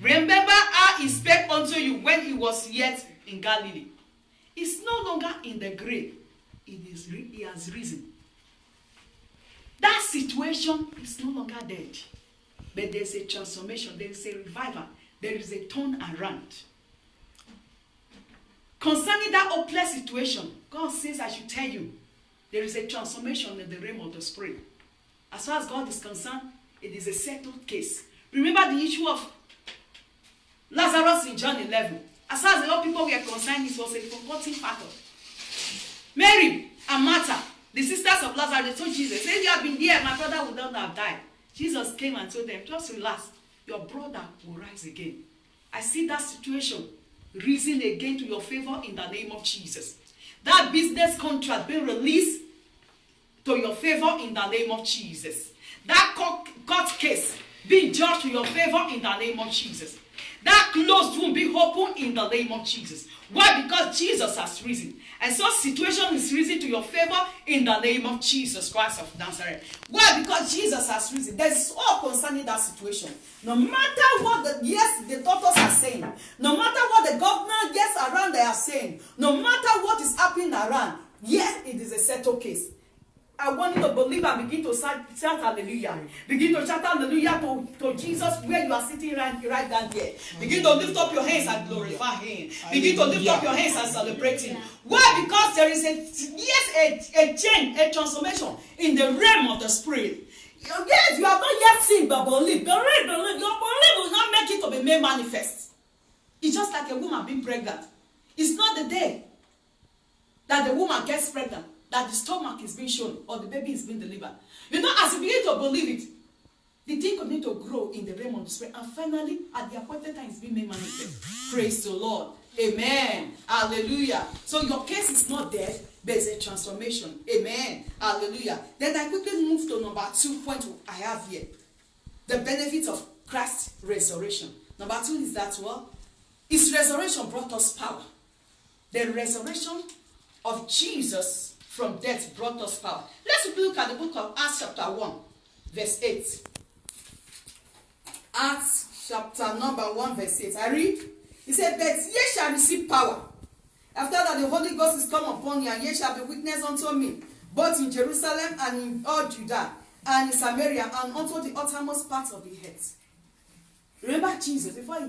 Remember how he spake unto you when he was yet in Galilee. It's no longer in the grave. He has risen. That situation is no longer dead. But there's a transformation. There is a revival. There is a turn around. Concerning that hopeless situation, God says I should tell you, there is a transformation in the realm of the spirit. As far as God is concerned, it is a settled case. Remember the issue of Lazarus in John 11. As far as a lot of people were concerned, it was a forgotten factor. Mary and Martha, the sisters of Lazarus, they told Jesus, if you had been there, my brother would not have died. Jesus came and told them, just relax, your brother will rise again. I see that situation risen again to your favor in the name of Jesus. That business contract being released to your favor in the name of Jesus. That court case being judged to your favor in the name of Jesus. That closed womb be open in the name of Jesus. Why? Because Jesus has risen. And so situation is risen to your favor in the name of Jesus Christ of Nazareth. Why? Because Jesus has risen. There's all concerning that situation. No matter what the doctors are saying, no matter what the governor gets around they are saying, no matter what is happening around, yes, it is a settled case. I want you to believe and begin to shout hallelujah. Begin to shout hallelujah to Jesus where you are sitting right down there. Begin to lift up your hands and glorify him. Begin to lift up your hands and celebrate him. Why? Because there is a change, a transformation in the realm of the spirit. Yes, you have not yet seen but believe. Believe. Your belief will not make it to be made manifest. It's just like a woman being pregnant. It's not the day that the woman gets pregnant that the stomach is being shown or the baby is being delivered. You know, as you begin to believe it, the thing continues to grow in the realm of the spirit, and finally, at the appointed time, it's being made manifest. Praise the Lord. Amen. Hallelujah. So your case is not dead, but it's a transformation. Amen. Hallelujah. Then I quickly move to number 2 point I have here. The benefits of Christ's resurrection. Number 2 is that, well, his resurrection brought us power. The resurrection of Jesus from death brought us power. Let's look at the book of Acts chapter 1, verse 8. Acts chapter number 1, verse 8. I read. He said, but ye shall receive power. After that the Holy Ghost is come upon you, and ye shall be witness unto me, both in Jerusalem and in all Judah, and in Samaria, and unto the uttermost part of the earth. Remember Jesus, before he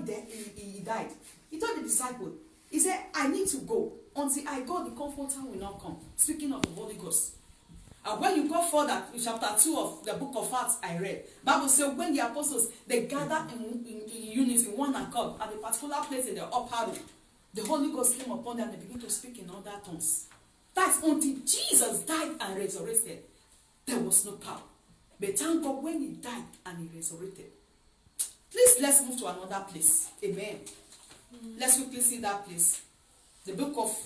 died, he told the disciples, he said, I need to go. Until I go, the Comforter will not come. Speaking of the Holy Ghost. And when you go further, in chapter 2 of the book of Acts, I read, Bible says when the apostles, they gathered in unity, in one accord, at a particular place in the upper room, the Holy Ghost came upon them and they began to speak in other tongues. That's until Jesus died and resurrected. There was no power. But thank God when he died and he resurrected. Please, let's move to another place. Amen. Let's quickly see that place. The book of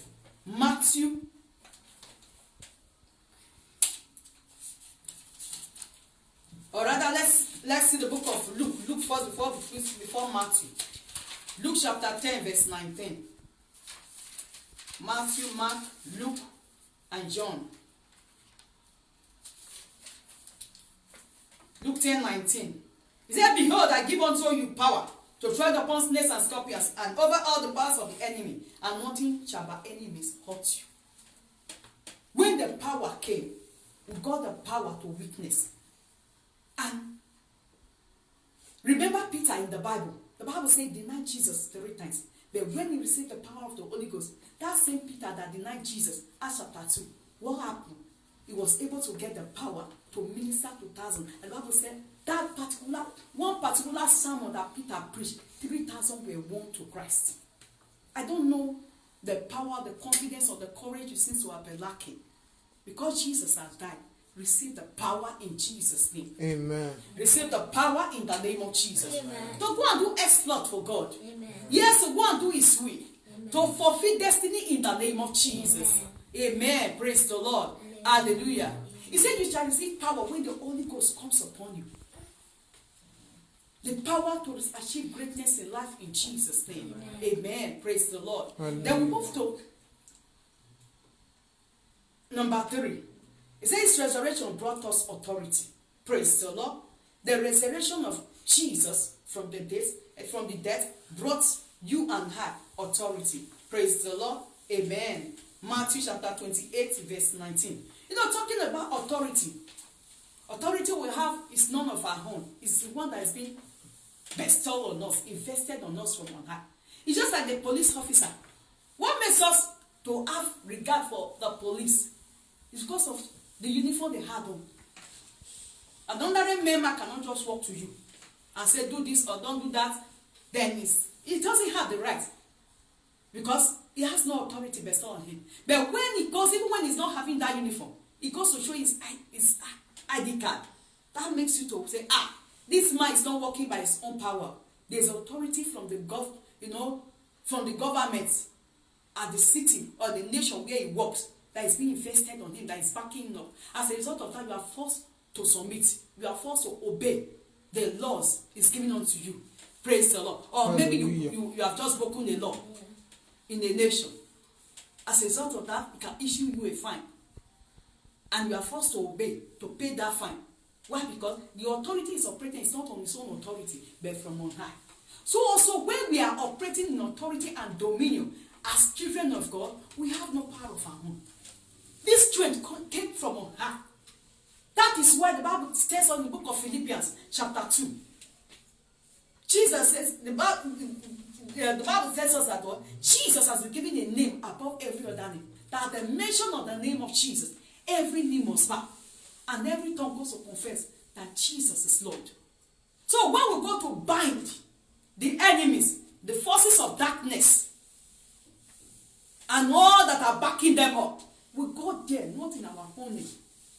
Matthew. Or rather, let's see the book of Luke. Luke first before Matthew. Luke chapter 10, verse 19. Matthew, Mark, Luke, and John. Luke 10, 19. He said, behold, I give unto you power to tread upon snakes and scorpions, and over all the powers of the enemy, and nothing shall by enemies hurt you. When the power came, we got the power to witness. And remember Peter in the Bible. The Bible says he denied Jesus 3 times. But when he received the power of the Holy Ghost, that same Peter that denied Jesus, Acts chapter 2, what happened? He was able to get the power to minister to thousands. And the Bible said that one particular sermon that Peter preached, 3,000 were won to Christ. I don't know the power, the confidence, or the courage you seem to have been lacking. Because Jesus has died, receive the power in Jesus' name. Amen. Receive the power in the name of Jesus. Amen. To go and do exploit for God. Amen. Yes, to go and do his will. Amen. To fulfill destiny in the name of Jesus. Amen. Praise the Lord. Amen. Hallelujah. He said you shall receive power when the Holy Ghost comes upon you. The power to achieve greatness in life in Jesus' name. Amen. Praise the Lord. Hallelujah. Then we move to number 3. It says resurrection brought us authority. Praise the Lord. The resurrection of Jesus from the death brought you and her authority. Praise the Lord. Amen. Matthew chapter 28, verse 19. You know, talking about authority. Authority we have is none of our own. It's the one that has been bestowed on us, invested on us from on high. It's just like the police officer. What makes us to have regard for the police is because of the uniform they had on. An ordinary member cannot just walk to you and say, do this or don't do that. Then he doesn't have the right. Because he has no authority bestowed on him. But when he goes, even when he's not having that uniform, he goes to show his ID card. That makes you to say, this man is not working by his own power. There's authority from the from the government at the city or the nation where he works that is being invested on him, that is backing him up. As a result of that, you are forced to submit. You are forced to obey the laws is given unto you. Praise the Lord. Or maybe you have just broken the law in a nation. As a result of that, it can issue you a fine. And you are forced to obey, to pay that fine. Why? Because the authority is operating, it's not on its own authority, but from on high. So also when we are operating in authority and dominion as children of God, we have no power of our own. This strength came from on high. That is why the Bible says on the book of Philippians, chapter 2. Jesus says, the Bible tells us that Jesus has been given a name above every other name. That at the mention of the name of Jesus, every knee must bow. And every tongue goes to confess that Jesus is Lord. So when we go to bind the enemies, the forces of darkness, and all that are backing them up, we go there, not in our own name,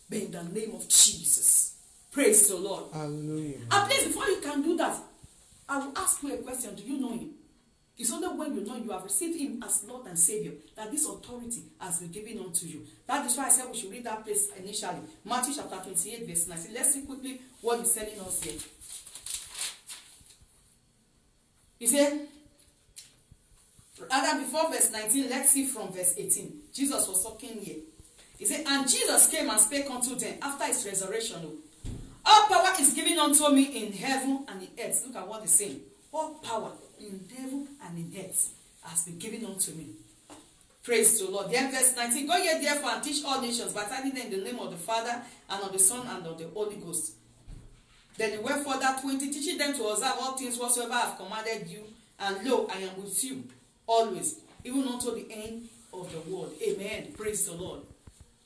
but in the name of Jesus. Praise the Lord. Hallelujah. And please, before you can do that, I will ask you a question. Do you know him? It's only when you know you have received him as Lord and Savior that this authority has been given unto you. That is why I said we should read that place initially. Matthew chapter 28, verse 19. Let's see quickly what he's telling us here. He said, rather before verse 19, let's see from verse 18. Jesus was talking here. He said, and Jesus came and spake unto them after his resurrection. All power is given unto me in heaven and in earth. Look at what he's saying. All power in heaven and in earth has been given unto me. Praise the Lord. Then verse 19. Go ye therefore and teach all nations, baptizing them in the name of the Father and of the Son and of the Holy Ghost. Then he went further 20, teaching them to observe all things whatsoever I have commanded you. And lo, I am with you always, even unto the end of the world. Amen. Praise the Lord.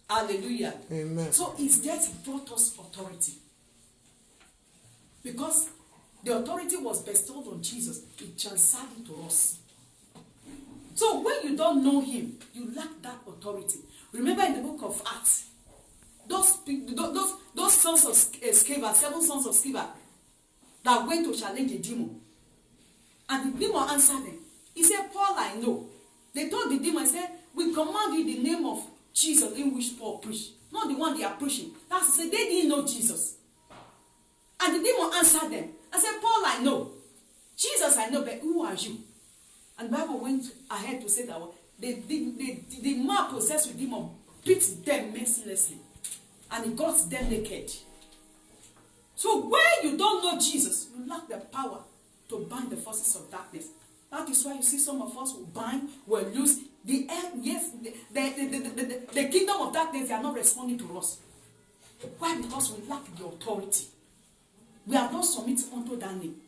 Hallelujah. Amen. So his death brought us authority. Because the authority was bestowed on Jesus, it transferred it to us. So when you don't know him, you lack that authority. Remember in the book of Acts, those sons of Sceva, 7 sons of Sceva, that went to challenge the demon. And the demon answered them. He said, Paul, I know. They told the demon, said, we command you in the name of Jesus in which Paul preached. Not the one they are preaching. That's to say, they didn't know Jesus. And the demon answered them. I said, Paul, I know. Jesus, I know, but who are you? And the Bible went ahead to say that the man possessed with demon beat them mercilessly. And he got them naked. So when you don't know Jesus, you lack the power to bind the forces of darkness. That is why you see some of us will bind, will lose. The kingdom of darkness, they are not responding to us. Why? Because we lack the authority. We have not submitted unto that name.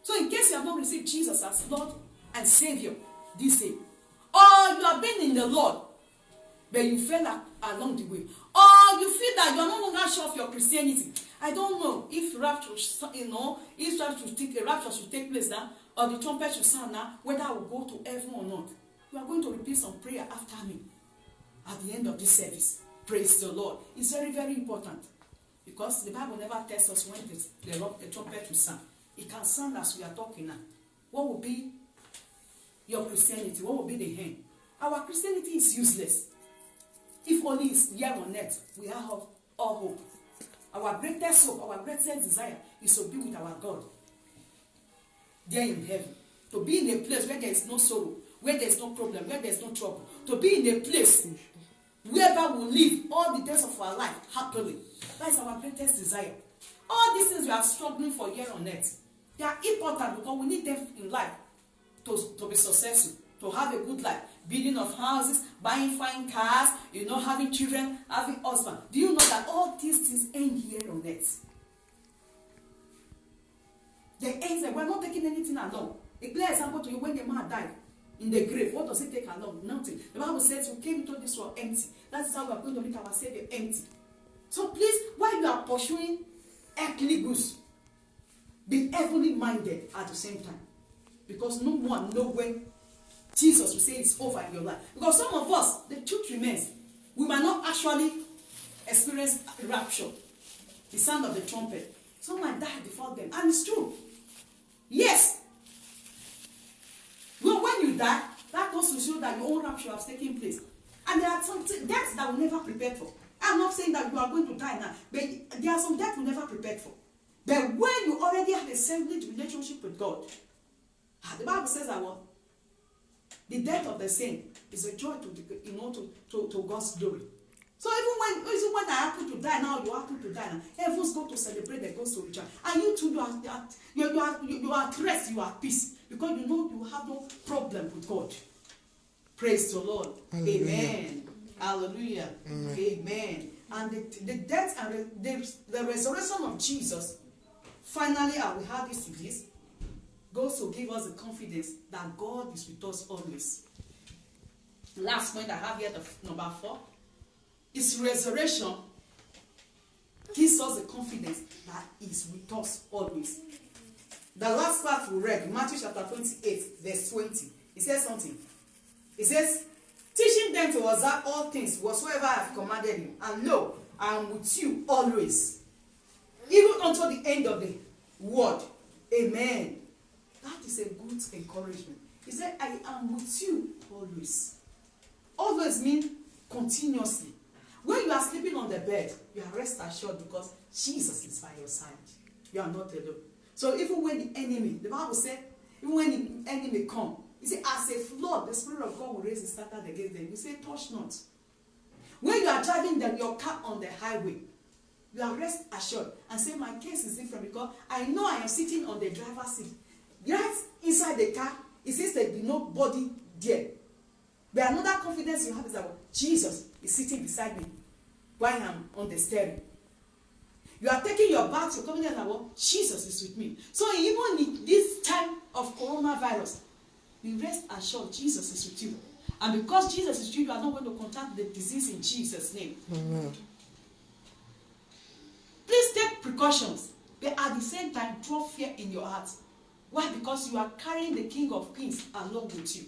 So in case you have not received Jesus as Lord and Savior this day, or you have been in the Lord, but you fell along the way, or you feel that you are no longer sure of your Christianity. I don't know if rapture, if rapture should take place now, or the trumpet should sound now, whether I will go to heaven or not. You are going to repeat some prayer after me at the end of this service. Praise the Lord. It's very, very important. Because the Bible never tells us when the trumpet will sound. It can sound as we are talking now. What will be your Christianity? What will be the end? Our Christianity is useless. If only it's here on earth, we have all hope. Our greatest hope, our greatest desire is to be with our God there in heaven. To be in a place where there is no sorrow, where there is no problem, where there is no trouble. To be in a place where we live all the days of our life happily. That is our greatest desire. All these things we are struggling for here on earth, they are important because we need them in life to be successful, to have a good life. Building of houses, buying fine cars, having children, having husband. Do you know that all these things end here on earth? They end there. We are not taking anything along. A clear example to you, when the man died in the grave, what does it take along? Nothing. The Bible says we came into this world empty. That is how we are going to meet our Savior empty. So please, while you are pursuing earthly goods, be heavenly minded at the same time. Because no one knows when Jesus will say it's over in your life. Because some of us, the truth remains, we might not actually experience rapture, the sound of the trumpet. Some might die before them. And it's true. Yes. Well, when you die, that goes to show that your own rapture has taken place. And there are some deaths that we never prepared for. I'm not saying that you are going to die now, but there are some deaths we never prepared for. But when you already have a settled relationship with God, the Bible says that the death of the saint is a joy to God's glory. So even when I happen to die now, you happen to die now, heavens go to celebrate, they go to rejoice. And you too, you are at rest, you are at peace. Because you know you have no problem with God. Praise the Lord. Hallelujah. Amen. Hallelujah. Amen. Amen. And the death and the resurrection of Jesus, finally, I will have this to this, goes to give us the confidence that God is with us always. Last point I have here, number 4, His resurrection gives us the confidence that He is with us always. The last part we read, Matthew chapter 28, verse 20, it says something. It says, teaching them to observe all things whatsoever I have commanded you, and lo, I am with you always, even until the end of the world. Amen. That is a good encouragement. He said, I am with you always. Always means continuously. When you are sleeping on the bed, you are rest assured because Jesus is by your side. You are not alone. So even when the enemy, the Bible said, even when the enemy comes, He said, as a flood, the Spirit of God will raise his standard against them. You say, touch not. When you are driving your car on the highway, you are rest assured and say, my case is different because I know I am sitting on the driver's seat. Right inside the car, it says there be nobody there. But another confidence you have is that Jesus is sitting beside me while I'm on the steering. You are taking your bags, you're coming in and Jesus is with me. So even in this time of coronavirus, be rest assured Jesus is with you. And because Jesus is with you, you are not going to contract the disease in Jesus' name. Amen. Please take precautions, but at the same time, draw fear in your heart. Why? Because you are carrying the King of Kings along with you.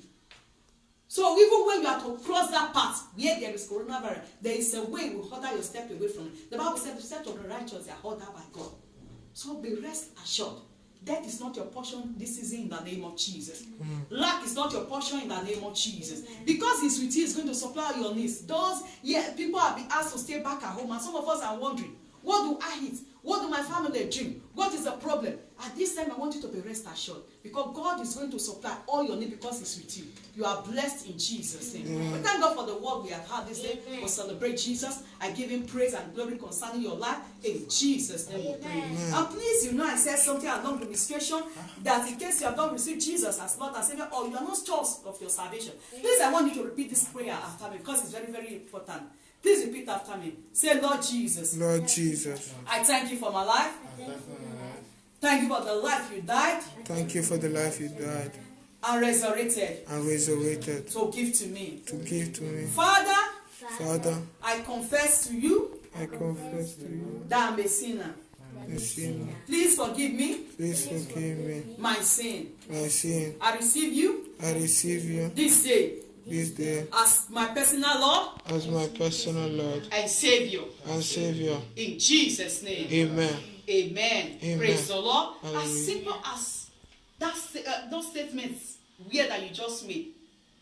So even when you are to cross that path where there is coronavirus, there is a way will order your step away from it. The Bible says the steps of the righteous are ordered by God. So be rest assured. Death is not your portion this season in the name of Jesus. Lack is not your portion in the name of Jesus. Because he's with you, he's going to supply your needs. People have been asked to stay back at home, and some of us are wondering, what do I eat? What do my family drink? What is the problem? At this time, I want you to be rest assured. Because God is going to supply all your needs because he's with you. You are blessed in Jesus' name. We thank God for the word we have had this day. We celebrate Jesus. I give him praise and glory concerning your life. In Jesus' name we pray. And please, I said something along the administration that in case you have not received Jesus as Lord and Savior, or you are not sure of your salvation, please, I want you to repeat this prayer after me because it's very, very important. Please repeat after me. Say, Lord Jesus. Lord Jesus, I thank you for my life. Thank you for the life you died thank you for the life you died and resurrected and resurrected to give to me. to give to me. Father, Father, I confess to you I confess to you, that I'm a sinner. the sin. Please forgive me Please forgive me my sin. my sin. I receive you I receive you this day this day as my personal Lord as my personal Lord and Savior. and Savior. In Jesus' name. Amen. Amen. Amen. Praise the Lord. Hallelujah. As simple as those statements where that you just made,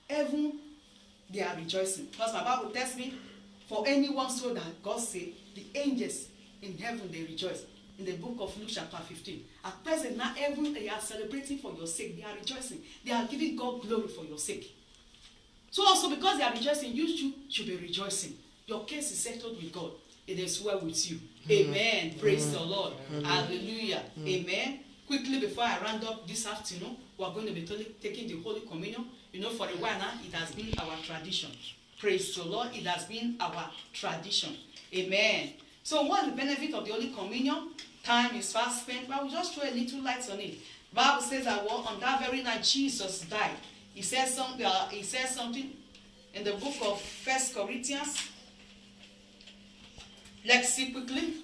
heaven, they are rejoicing. Because my Bible tells me, for anyone so that God said, the angels in heaven, they rejoice. In the book of Luke chapter 15. At present, now heaven, they are celebrating for your sake. They are rejoicing. They are giving God glory for your sake. So also because they are rejoicing, you should be rejoicing. Your case is settled with God. It is well with you. Amen. Praise the Lord. Hallelujah. Amen. Quickly before I round up this afternoon, we are going to be taking the Holy Communion. For a while now, it has been our tradition. Praise the Lord. It has been our tradition. Amen. So what is the benefit of the Holy Communion? Time is fast spent, but we'll just throw a little light on it. The Bible says that on that very night Jesus died. He says something in the book of 1 Corinthians. Let's see quickly.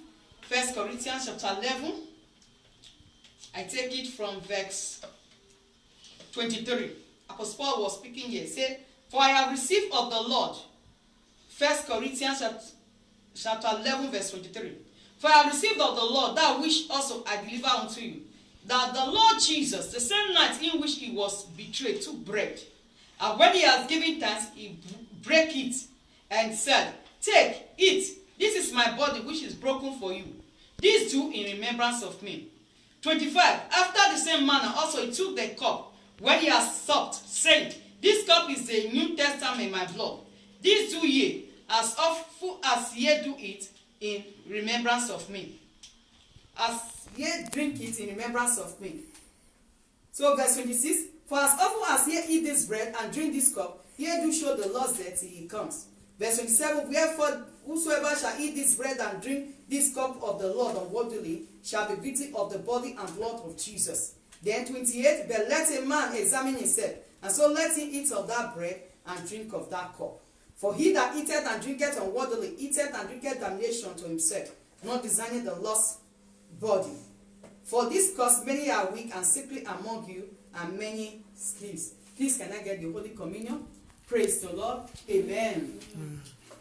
1 Corinthians chapter 11. I take it from verse 23. Apostle Paul was speaking here. He said, for I have received of the Lord. 1 Corinthians chapter 11 verse 23. For I have received of the Lord that which also I deliver unto you. That the Lord Jesus, the same night in which he was betrayed, took bread. And when he has given thanks, he brake it and said, take, eat. This is my body which is broken for you. This do in remembrance of me. 25. After the same manner also he took the cup when he has supped, saying, this cup is the New Testament in my blood. This do ye, as often as ye do it, in remembrance of me. As ye drink it in remembrance of me. So verse 26. For as often as ye eat this bread and drink this cup, ye do show the Lord's death till he comes. Verse 27. Wherefore whosoever shall eat this bread and drink this cup of the Lord unworthily shall be victim of the body and blood of Jesus. Then 28. But let a man examine himself, and so let him eat of that bread and drink of that cup. For he that eateth and drinketh unworthily eateth and drinketh damnation to himself, not discerning the Lord's body. For this cause many are weak and sickly among you, and many sleeps. Please, can I get the Holy Communion? Praise the Lord. Amen.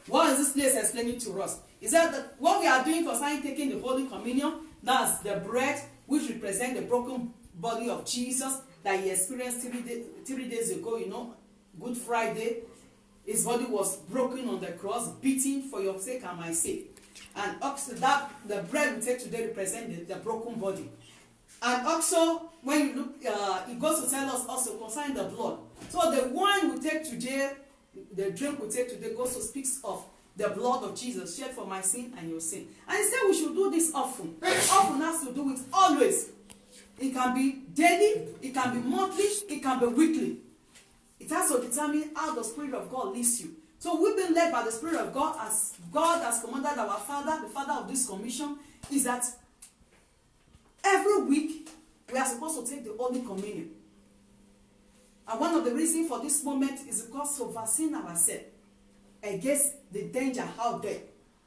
What is this place explaining to us? Is that what we are doing concerning taking the Holy Communion, that's the bread which represents the broken body of Jesus that he experienced 3 days ago, Good Friday. His body was broken on the cross, beaten for your sake and my sake. And also the bread we take today represents the broken body. And also, when you look, it goes to tell us also concerning the blood. So the wine we take today, the drink we take today, also speaks of the blood of Jesus shed for my sin and your sin. And he said we should do this often. Often has to do it always. It can be daily, it can be monthly, it can be weekly. It has to determine how the Spirit of God leads you. So we've been led by the Spirit of God, as God has commanded our Father, the Father of this commission, is that every week we are supposed to take the Holy Communion. And one of the reasons for this moment is because to vaccine ourselves against the danger out there,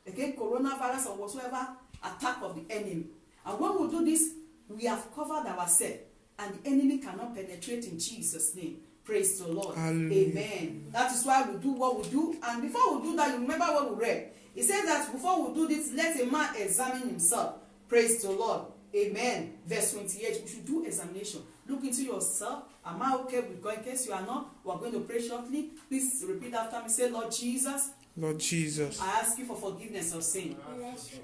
against coronavirus or whatsoever attack of the enemy. And when we do this, we have covered ourselves, and the enemy cannot penetrate in Jesus' name. Praise the Lord. Hallelujah. Amen. That is why we do what we do. And before we do that, you remember what we read. It says that before we do this, let a man examine himself. Praise the Lord. Amen. Verse 28. We should do examination. Look into yourself. Am I okay with God? In case you are not, we are going to pray shortly. Please repeat after me. Say, Lord Jesus, Lord Jesus, I ask you for forgiveness of sin.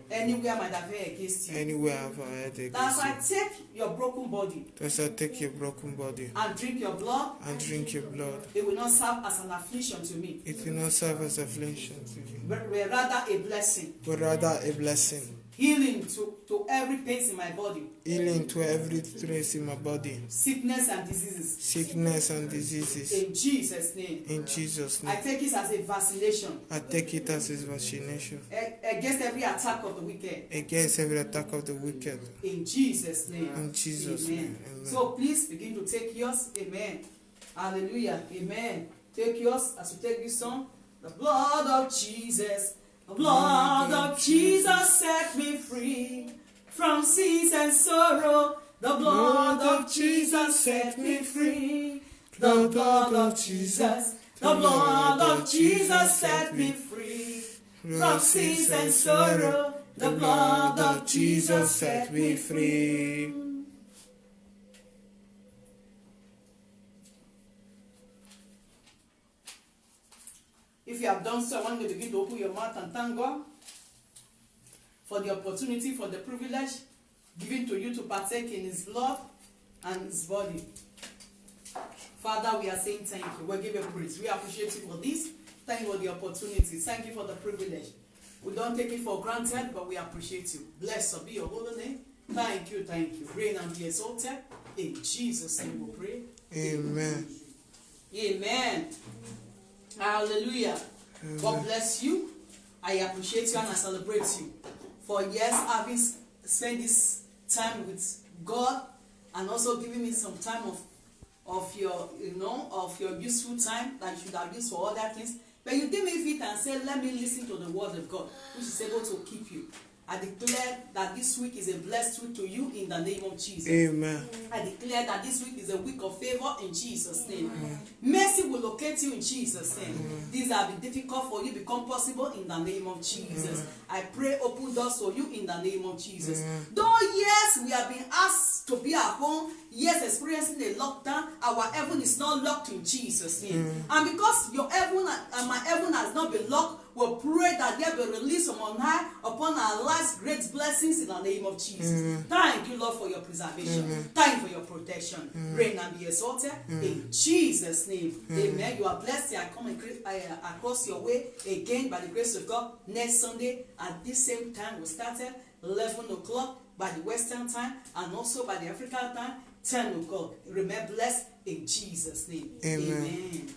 Anywhere I might have erred against you. anywhere I've heard That against I you, take your broken body as I take your broken body and drink your blood, and drink your blood, it will not serve as an affliction to me, it will not serve as affliction to me, but rather a blessing, but rather a blessing, healing to every pain in my body, healing to every trace in my body, sickness and diseases. sickness and diseases. In Jesus' name. In Jesus' I name, take it as a vaccination I take it as his vaccination against every attack of the wicked. against every attack of the wicked. In Jesus' name. In Jesus' Amen. name, amen. So please begin to take yours. Amen. Hallelujah. Amen. Take yours as you take this song. The blood of Jesus. The blood of Jesus set me free from sins and sorrow. The blood of Jesus set me free. The blood of Jesus. The blood of Jesus set me free from sins and sorrow. The blood of Jesus set me free. If you have done so, I want you to begin to open your mouth and thank God for the opportunity, for the privilege given to you to partake in His blood and His body. Father, we are saying thank you. We give you praise. We appreciate you for this. Thank you for the opportunity. Thank you for the privilege. We don't take it for granted, but we appreciate you. Blessed be your holy name. Thank you, thank you. Reign and be exalted. In Jesus' name we pray. Amen. Amen. Hallelujah. Amen. God bless you. I appreciate you and I celebrate you for years having spent this time with God and also giving me some time of your useful time that you should have used for other things. But you did me fit and said, let me listen to the word of God, which is able to keep you. I declare that this week is a blessed week to you in the name of Jesus. Amen. I declare that this week is a week of favor in Jesus' name. Mercy will locate you in Jesus' name. These have been difficult for you become possible in the name of Jesus. I pray open doors for you in the name of Jesus. Though yes, we have been asked to be at home, yes, experiencing a lockdown, our heaven is not locked in Jesus' name. And because your heaven and my heaven has not been locked, we'll pray that there be release from on high upon our lives, great blessings in the name of Jesus. Thank you, Lord, for your preservation. Thank you for your protection. Reign and be exalted in Jesus' name. Amen. You are blessed. I come across your way again by the grace of God next Sunday at this same time. We started 11 o'clock by the Western time and also by the African time, 10 o'clock. Remain blessed in Jesus' name. Amen. Amen.